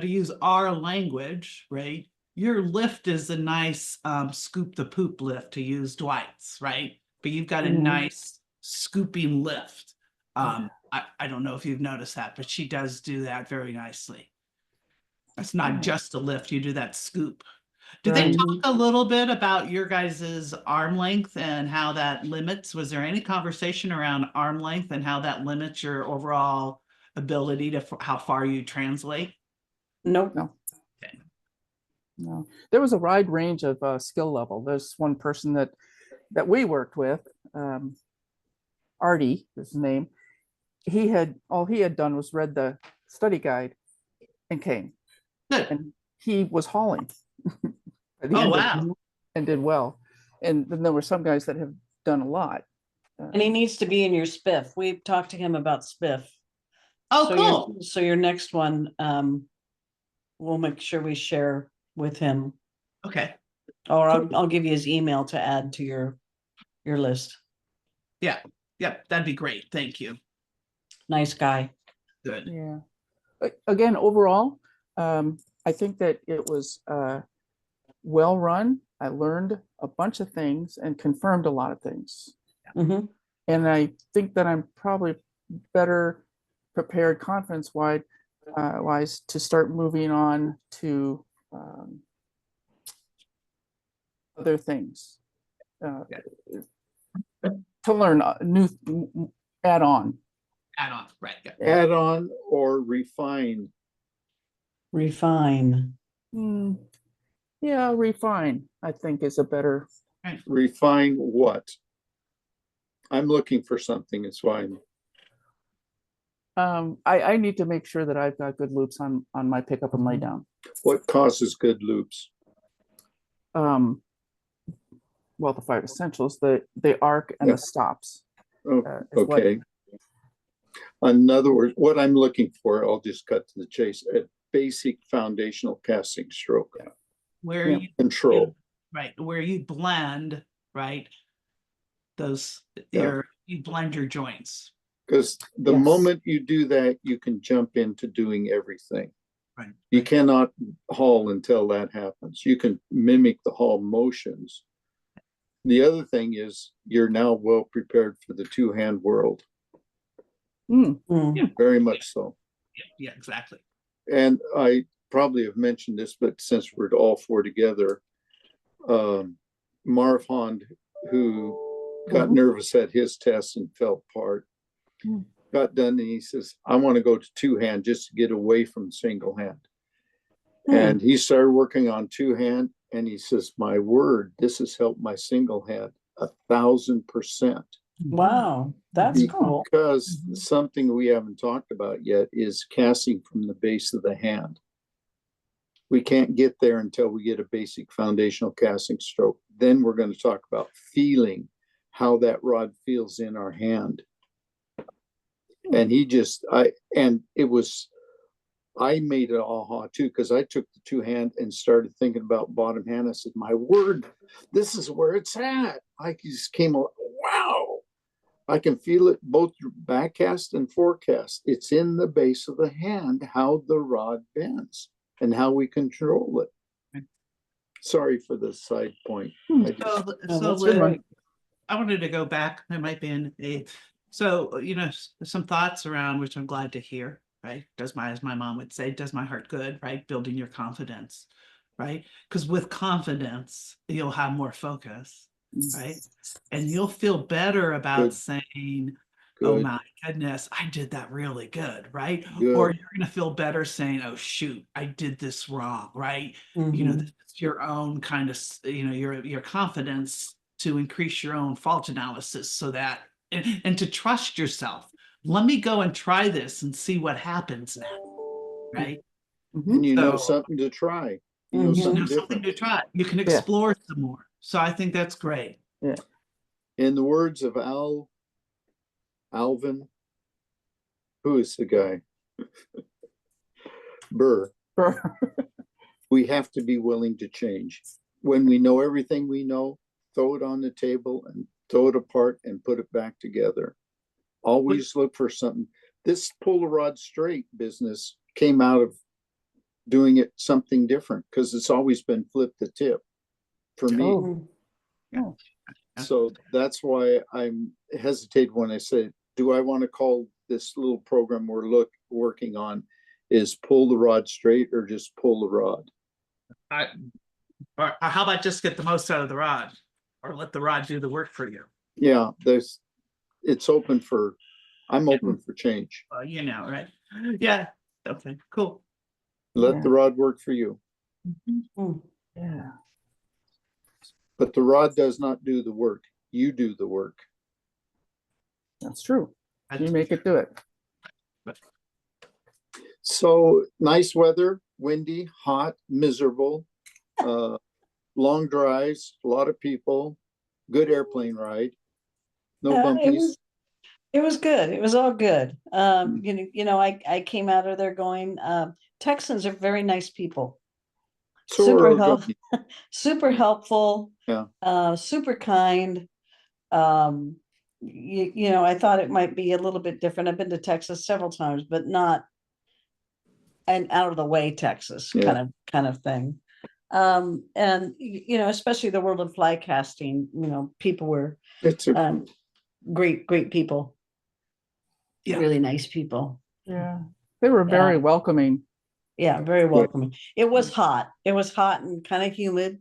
use our language, right? your lift is a nice scoop the poop lift, to use Dwight's, right? But you've got a Mhm. nice scooping lift. I don't know if you've noticed that, but she does do that very nicely. It's not Yeah. just a lift, you do that scoop. Did they Right. talk a little bit about your guys's arm length and how that limits? Was there any conversation around arm length and how that limits your overall ability to how far you translate? Nope. No. Okay. No, there was a wide range of skill level. There's one person that we worked with, Artie, is his name. All he had done was read the study guide and came, Good. and he was hauling at the Oh, end wow. and did well. And then there were some guys that have done a lot. And he needs to be in your spiff. We've talked to him about spiff. Oh, So cool. so your next one, we'll make sure we share with him, Okay. or I'll give you his email to add to your list. Yeah. Yep. That'd be great. Thank you. Nice guy. Good. Yeah. Again, overall, I think that it was well run. I learned a bunch of things and confirmed a lot of things. Mhm. And I think that I'm probably better prepared conference wise to start moving on to other things. To learn new add on. Add on. Right. Yeah. Add on or refine. Refine. Yeah, refine, I think, is a better. Refine what? I'm looking for something. It's fine. I need to make sure that I've got good loops on my pickup and lay down. What causes good loops? Well, the 5 essentials, the arc and Yeah. the stops. Oh, is what- okay. In other words, what I'm looking for, I'll just cut to the chase, a basic foundational casting stroke Where Yeah. you control. right, where you blend, right? Those Yeah. you blend your joints. Because the Yes. moment you do that, you can jump into doing everything. Right. You cannot haul until that happens. You can mimic the haul motions. The other thing is you're now well prepared for the two-hand world, Mm. very much so. Yeah, exactly. And I probably have mentioned this, but since we're all four together, Marv Hond, who got Mhm. nervous at his test and fell apart, got done, and he says, I want to go to two-hand just to get away from single hand. And he started working on two-hand, and he says, my word, this has helped my single hand 1,000%. Wow, that's cool. Because something we haven't talked about yet is casting from the base of the hand. We can't get there until we get a basic foundational casting stroke. Then we're going to talk about feeling how that rod feels in our hand. And I made it aha too, because I took the two hand and started thinking about bottom hand. I said, my word, this is where it's at. I just came, wow, I can feel it both backcast and forecast. It's in the base of the hand, how the rod bends and how we control it. Sorry for the side point. So that's Liz, great. I wanted to go back. There might be some thoughts around, which I'm glad to hear. Right? As my mom would say, does my heart good. Right? Building your confidence. Right? Because with confidence, you'll have more focus. Right? And you'll feel better about Good. saying, oh Good. my goodness, I did that really good, right? Good. Or you're gonna feel better saying, oh shoot, I did this wrong, right? You know, Mhm. this is your own kind of, your confidence to increase your own fault analysis so that and to trust yourself. Let me go and try this and see what happens now, right? And you know So- something to try. You know Mhm. something There's something different. to try. You can explore some more. So I think that's great. In the words of Alvin, who is the guy? Burr, we have to be willing to change. When we know everything we know, throw it on the table and throw it apart and put it back together. Always look for something. This pull the rod straight business came out of doing it something different, because it's always been flip the tip for me. Oh. Mm. Oh, So that's why I'm hesitate when I say, do I want to call this little program we're working on is pull the rod straight or just pull the rod? Or how about just get the most out of the rod, or let the rod do the work for you? Yeah, it's open for, I'm open for change. You know, right? Yeah. Okay. Cool. Let Yeah. the rod work for you, Mm. yeah. but the rod does not do the work. You do the work. That's true. You make it do it. So nice weather, windy, hot, miserable, long drives, a lot of people, good airplane ride, no Yeah, bumpies. it was good. It was all good. I came out of there going, Texans are very nice people. So Super are help, Oregonians. super helpful. Yeah. Super kind. I thought it might be a little bit different. I've been to Texas several times, but not an out of the way Texas Yeah. kind of thing. And especially the world of fly casting, people were It's a, great people. Yeah. Really nice people. Yeah. They were very welcoming. Yeah, very welcoming. It was hot. It was hot and kind of humid.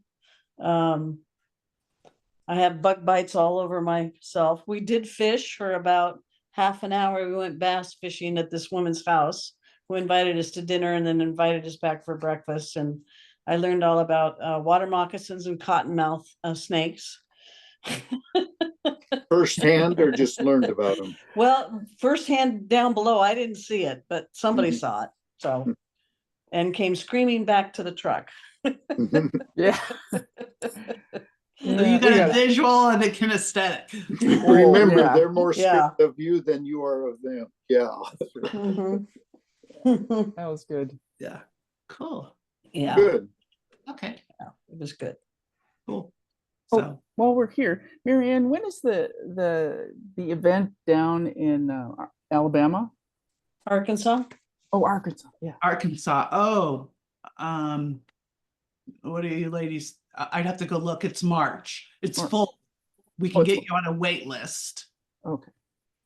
I had bug bites all over myself. We did fish for about half an hour. We went bass fishing at this woman's house who invited us to dinner and then invited us back for breakfast. And I learned all about water moccasins and cottonmouth snakes. firsthand or just learned about them? Well, firsthand down below, I didn't see it, but somebody Mhm. saw it. So, and came screaming back to the truck. Yeah. So you got a visual and a kinesthetic. Remember, yeah. they're more Yeah. scared of you than you are of them. Yeah. Mhm. That was good. Yeah. Cool. Yeah, Good. Okay. it was good. Cool. Oh, So while we're here, Marianne, when is the event down in Alabama? Arkansas? Oh, Arkansas. Yeah. Arkansas. Oh, what are you ladies? I'd have to go look. It's March. It's March. full. We Oh, can it's get full. you on a wait list, Okay.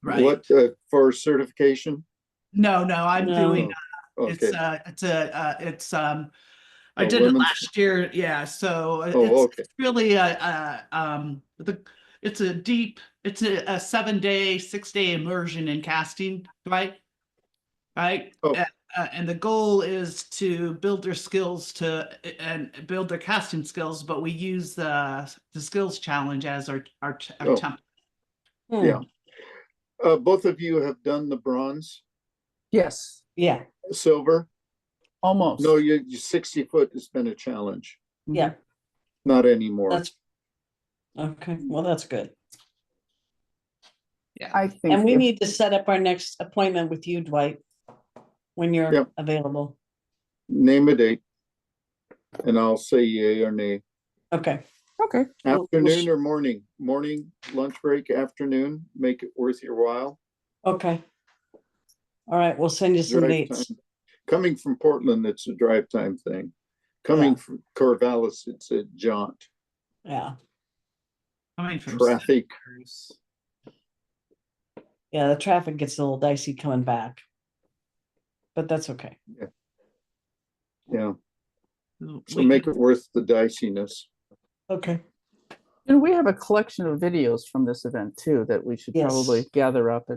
right? What for certification? No, I'm No. doing. Oh, okay. I Oh, did it women's- last year. Yeah. So Oh, it's okay. really it's a 7-day, 6-day immersion in casting, right? Right. Oh. And the goal is to build their skills and build their casting skills, but we use the skills challenge as our Oh. template. Hmm. Yeah. Both of you have done the bronze, Yes. Yeah, silver. Almost. No, you 60 foot has been a challenge. Mhm. yeah, Not anymore. that's okay. Well, that's good. Yeah. I think And we if- need to set up our next appointment with you, Dwight, when you're Yep. available. Name a date, and I'll say yay or nay. Okay. okay. We'll Afternoon or morning? Morning, lunch break, afternoon. Make it worth your while. Okay. All right, we'll send you some Drive dates. time. Coming from Portland, it's a drive time thing. Coming from Corvallis, it's a jaunt. Yeah, Coming from Traffic. Sanders. yeah, the traffic gets a little dicey coming back. But that's okay. Yeah. So We make can- it worth the diciness. Okay. And we have a collection of videos from this event too that we should Yes. probably gather up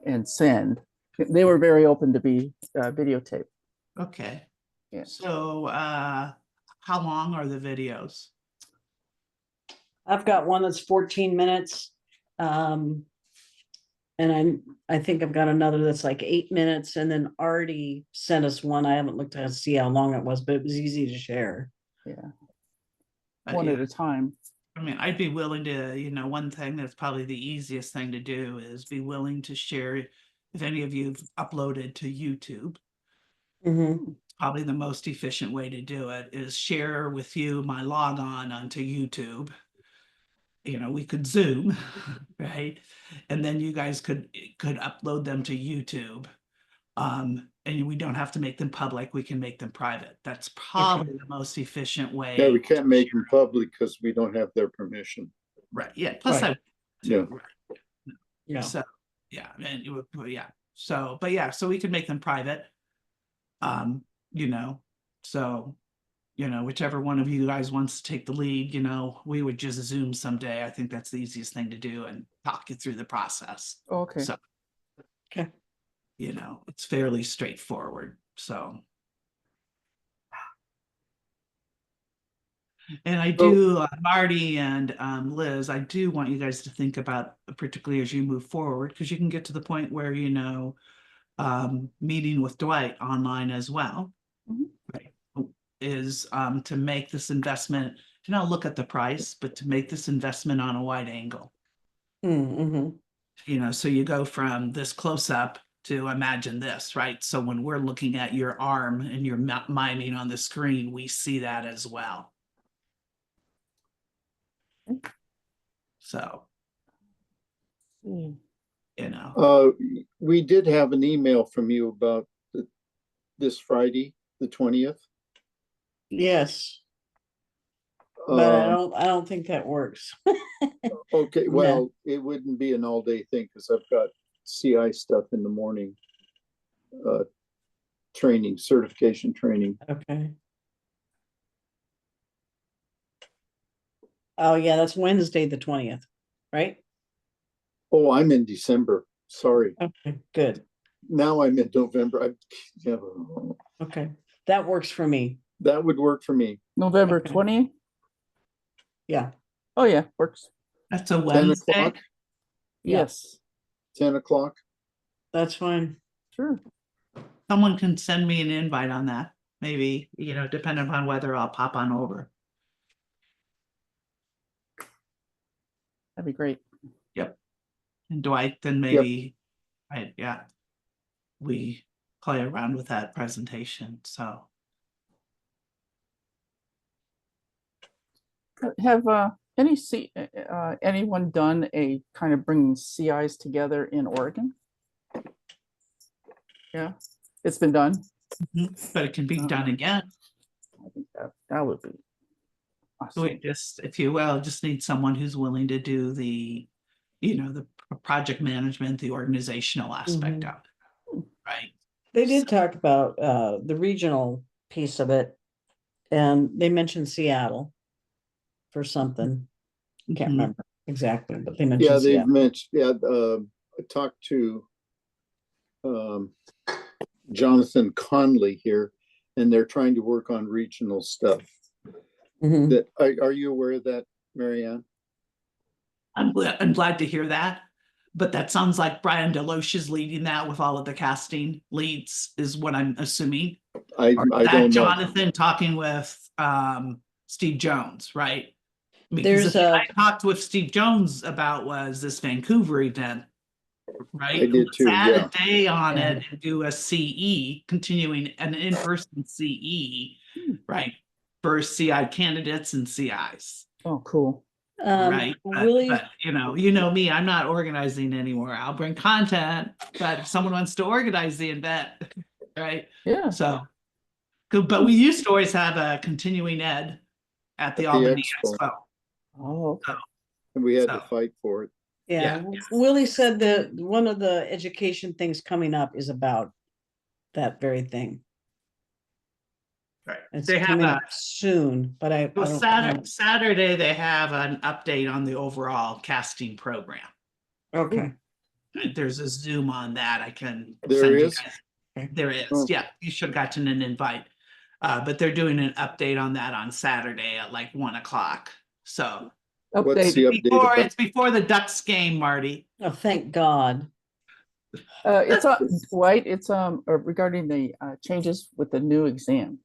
and send. They were very open to be videotaped. Okay. Yeah. So how long are the videos? I've got one that's 14 minutes. And I think I've got another that's like 8 minutes, and then Artie sent us one. I haven't looked to see how long it was, but it was easy to share. Yeah. Uh, One yeah. at a time. I mean, I'd be willing to, one thing that's probably the easiest thing to do is be willing to share if any of you've uploaded to YouTube. Mhm. Probably the most efficient way to do it is share with you my log on onto YouTube. We could Zoom, right? And then you guys could upload them to YouTube. And we don't have to make them public, we can make them private. That's probably the most efficient way. Yeah, we can't make them public because we don't have their permission. Right, yeah, plus Right. Yeah. Yeah. So, yeah, and it would, yeah, so, but yeah, so we could make them private. You know, so, you know, whichever one of you guys wants to take the lead, you know, we would just Zoom someday. I think that's the easiest thing to do and talk you through the process. Okay. So, Okay. you know, it's fairly straightforward, so. And I do, Marty and Liz, I do want you guys to think about, particularly as you move forward, because you can get to the point where, you know, meeting with Dwight online as well. Mhm. Right, is to make this investment, to not look at the price, but to make this investment on a wide angle. Mm-hmm. You know, so you go from this close up to imagine this, right? So when we're looking at your arm and you're miming on the screen, we see that as well. So, Hmm. you know, We did have an email from you about this Friday, the 20th. Yes, but I don't think that works. Okay, No. well, it wouldn't be an all-day thing because I've got CI stuff in the morning. Training, certification training. Okay. Oh, yeah, that's Wednesday, the 20th, right? Oh, I'm in December. Sorry. Okay, good. Now I'm in November. Yeah, Okay, that works for me. that would work for me. November Okay. 20th. Yeah. Oh, yeah, works. that's a 10 Wednesday. o'clock, Yeah. Yes, 10 o'clock. That's fine. sure. Someone can send me an invite on that. Maybe, you know, depending upon whether I'll pop on over. That'd be great. Yep. And Dwight, then maybe, right, yeah. We play around with that presentation, so. Have anyone done a kind of bringing CIs together in Oregon? Yeah, it's been done. But it can be done again. I think that would be So we awesome. just, if you will, just need someone who's willing to do the, you know, the project management, the organizational aspect of it, right? They did talk about the regional piece of it, and they mentioned Seattle for something. Can't Mhm. remember exactly, but they Yeah, mentioned they've Seattle. mentioned, I talked to Jonathan Conley here, and they're trying to work on regional stuff. Mhm. That are you aware of that, Marianne? I'm glad to hear that. But that sounds like Brian Deloche is leading that with all of the casting leads, is what I'm assuming. I Or don't that know. Jonathan talking with Steve Jones, right? Because There's the thing a- I talked with Steve Jones about was this Vancouver event, right? I did too, Let's add yeah. a day on Yeah. it and do a CE, continuing an in-person CE, right? For CI candidates and CIs. Oh, cool. Right, but Willie, you know me, I'm not organizing anymore. I'll bring content, but if someone wants to organize the event, right? Yeah. So, but we used to always have a continuing ed at the At the Albany expo. Expo. Oh, okay. And we had to So- fight for it. yeah, Yeah. Willie said that one of the education things coming up is about that very thing. Right. It's They have coming a, up soon, but I well, don't know. Saturday, they have an update on the overall casting program. Okay, There's a Zoom on that. I can There send you is? guys. Okay. There is, Oh. yeah, you should have gotten an invite. But they're doing an update on that on Saturday at like 1 o'clock. So What's the Update. update about? it's before the Ducks game, Marty. oh, thank God. It's on Dwight. It's regarding the changes with the new exam.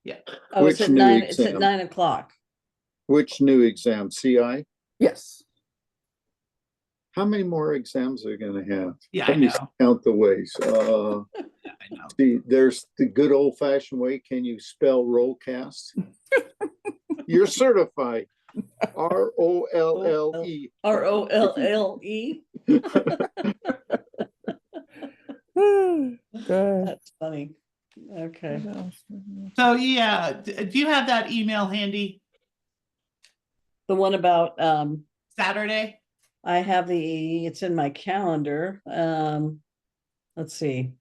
Yeah. Oh, it's Which at new 9, it's at exam? 9 o'clock. Which new exam? CI? Yes. How many more exams are we gonna have? Yeah, Let I me know. count the ways. I know. There's the good old fashioned way. Can you spell rollcast? You're certified. ROLLE. ROLLE. Okay. That's funny. Okay. What else? So yeah, do you have that email handy? The one about, Saturday? I have it's in my calendar. Let's see.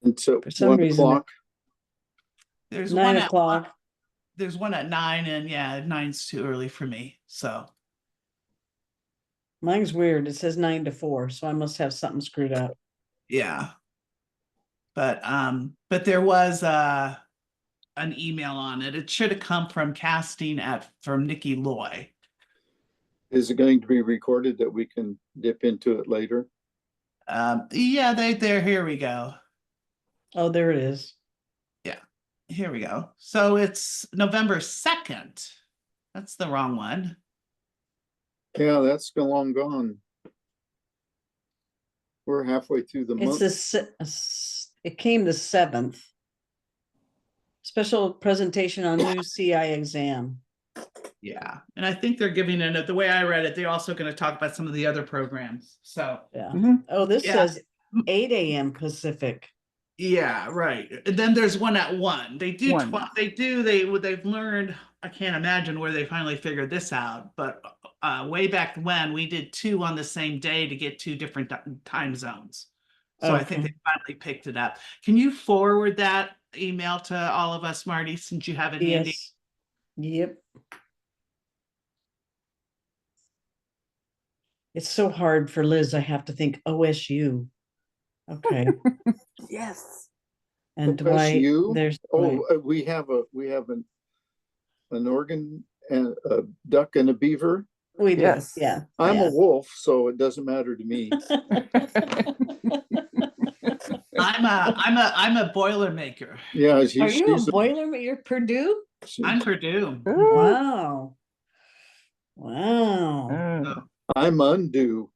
And so For some 1 reason, o'clock. There's 9 one at o'clock. there's one at 9, and yeah, 9's too early for me. So Mine's weird. It says 9 to 4, so I must have something screwed up. yeah. But there was an email on it. It should have come from from Nikki Loy. Is it going to be recorded that we can dip into it later? Yeah, there, here we go. Oh, there it is. Yeah, here we go. So it's November 2nd. That's the wrong one. Yeah, that's long gone. We're halfway through the month. It came the 7th. Special presentation on new CI exam. Yeah, and I think they're giving it, the way I read it, they're also going to talk about some of the other programs. So Yeah. Mhm. Oh, this Yeah. says 8 a.m. Pacific. yeah, right. And then there's one at 1. They do, One. they've learned, I can't imagine where they finally figured this out, but way back when we did 2 on the same day to get 2 different time zones. So I think Okay. they finally picked it up. Can you forward that email to all of us, Marty, since you have it handy? Yes. Yep. It's so hard for Liz. I have to think OSU. Okay. Yes. And Dwight, OSU? there's Dwight. Oh, we have an organ and a duck and a beaver. We do. Yes. Yeah. I'm a yeah. wolf, so it doesn't matter to me. I'm a Boilermaker. Yeah, Are she's you a boiler? You're Purdue? I'm Purdue. Wow. Wow. I'm undue.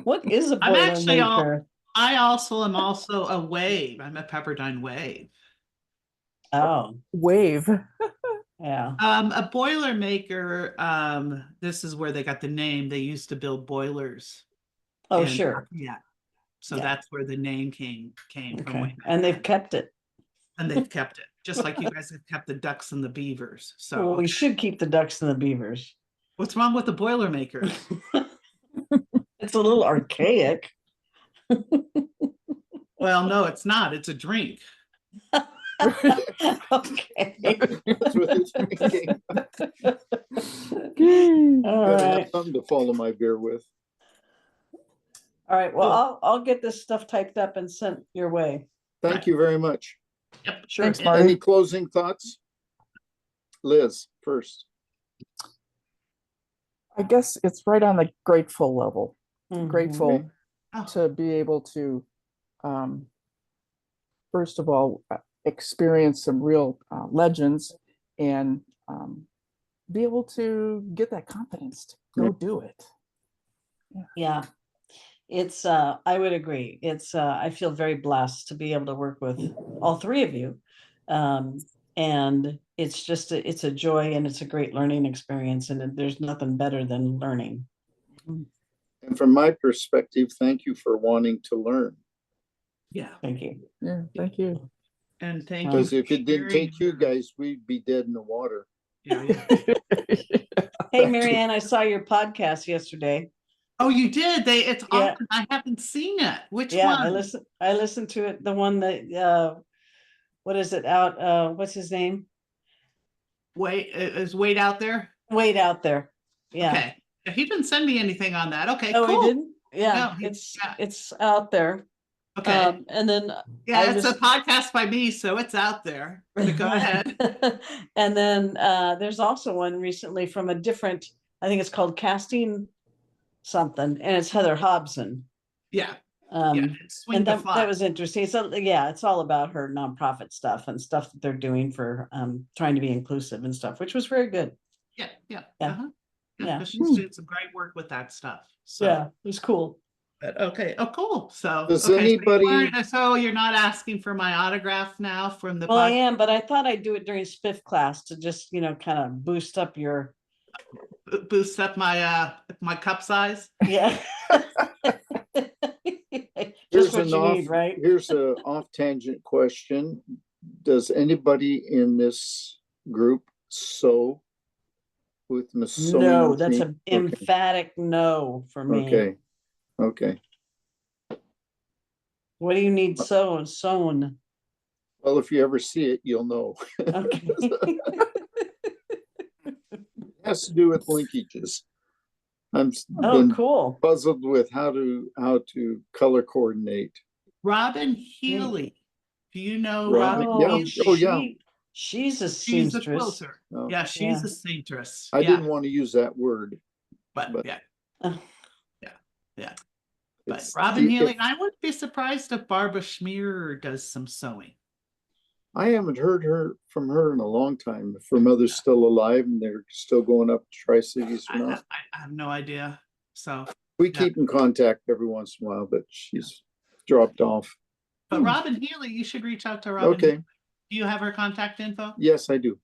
What is a I'm actually boilermaker? I also am also a wave. I'm a Pepperdine wave. Oh, Wave. yeah. A Boilermaker, this is where they got the name. They used to build boilers. Oh, And- sure. Yeah. So Yeah. that's where the name came from. Okay. Way back And they've then. kept it. And they've kept it, just like you guys have kept the ducks and the beavers. So Well, we should keep the ducks and the beavers. what's wrong with the Boilermaker? It's a little archaic. Well, no, it's not. It's a drink. Okay. That's what it's thinking. All Gotta have right. something to follow my beer with. All right. Well, I'll get this stuff typed up and sent your way. Thank you very much. Yep, sure. Thanks, And- Marty. Any closing thoughts? Liz, first. I guess it's right on the grateful level. Mhm. Grateful Oh. to be able to, first of all, experience some real legends and be able to get that confidence to go do it. Yeah. It's I would agree. It's I feel very blessed to be able to work with all 3 of you. And it's just it's a joy and it's a great learning experience, and there's nothing better than learning. And from my perspective, thank you for wanting to learn. Yeah, Thank you. Yeah, thank you. and thank you. Because for if it didn't take you sharing. guys, we'd be dead in the water. Yeah, yeah. Hey, Marianne, I saw your podcast yesterday. Oh, you did? It's Yeah. awesome. I haven't seen it. Which Yeah, one? I listened to it, the one that what is it out what's his name? Wait, is Wade out there? Wait out there. Yeah. Okay. He didn't send me anything on that. Okay, Oh, cool. he didn't? Yeah, No, yeah. it's out there. Okay. And then Yeah, I it's just- a podcast by me, so it's out there. But go ahead. And then there's also one recently from a different, I think it's called Casting something, and it's Heather Hobson. Yeah. Um, Yeah. Swing and the that fly. was interesting. So yeah, it's all about her nonprofit stuff and stuff that they're doing for trying to be inclusive and stuff, which was very good. Yeah, yeah. Yeah. Uh-huh. Yeah. 'Cause she's doing some great work with that stuff. So Yeah, it was cool. but okay. Oh, cool. So Does okay, anybody- so you're not asking for my autograph now from the Well, I podcast? am, but I thought I'd do it during spiff class to just, kind of boost up your, Boost up my cup size. yeah. what you need, right? Here's a off tangent question. Does anybody in this group sew with sewing No, that's machine? an emphatic no for me. Okay, okay. What do you need sewn? Well, if you ever see it, you'll know. Okay. It has to do with linkages. I'm Oh, been cool. puzzled with how to color coordinate. Robin Healy. Do you know Robin- Robin? yeah. Healy? Oh, yeah. She's a She's a seamstress. quilter. Oh. Yeah, she's Yeah. a seamstress. I Yeah, didn't want to use that word. but but- yeah. Uh, But It's- Robin if- Healy, I wouldn't be surprised if Barbara Schmier does some sewing. I haven't heard from her in a long time. If her mother's still alive and they're still going up to Tri-Cities or not. I have no idea. So, We yeah. keep in contact every once in a while, but she's dropped off. but Robin Healy, you should reach out to Robin. Okay, Healy. Do you have her contact info? yes, I do.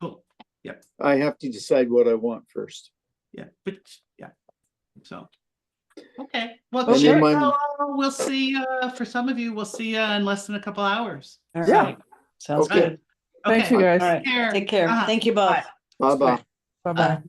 Cool. Yep. I have to decide what I want first. Yeah. But yeah. So. Okay. Well, And check then my- out, we'll see. For some of you, we'll see you in less than a couple hours. all Yeah. right. Sounds Okay. good. Thanks, Okay. you guys. All right. Care. Take care. Uh-huh. Thank you both. Bye. Bye-bye. Bye-bye.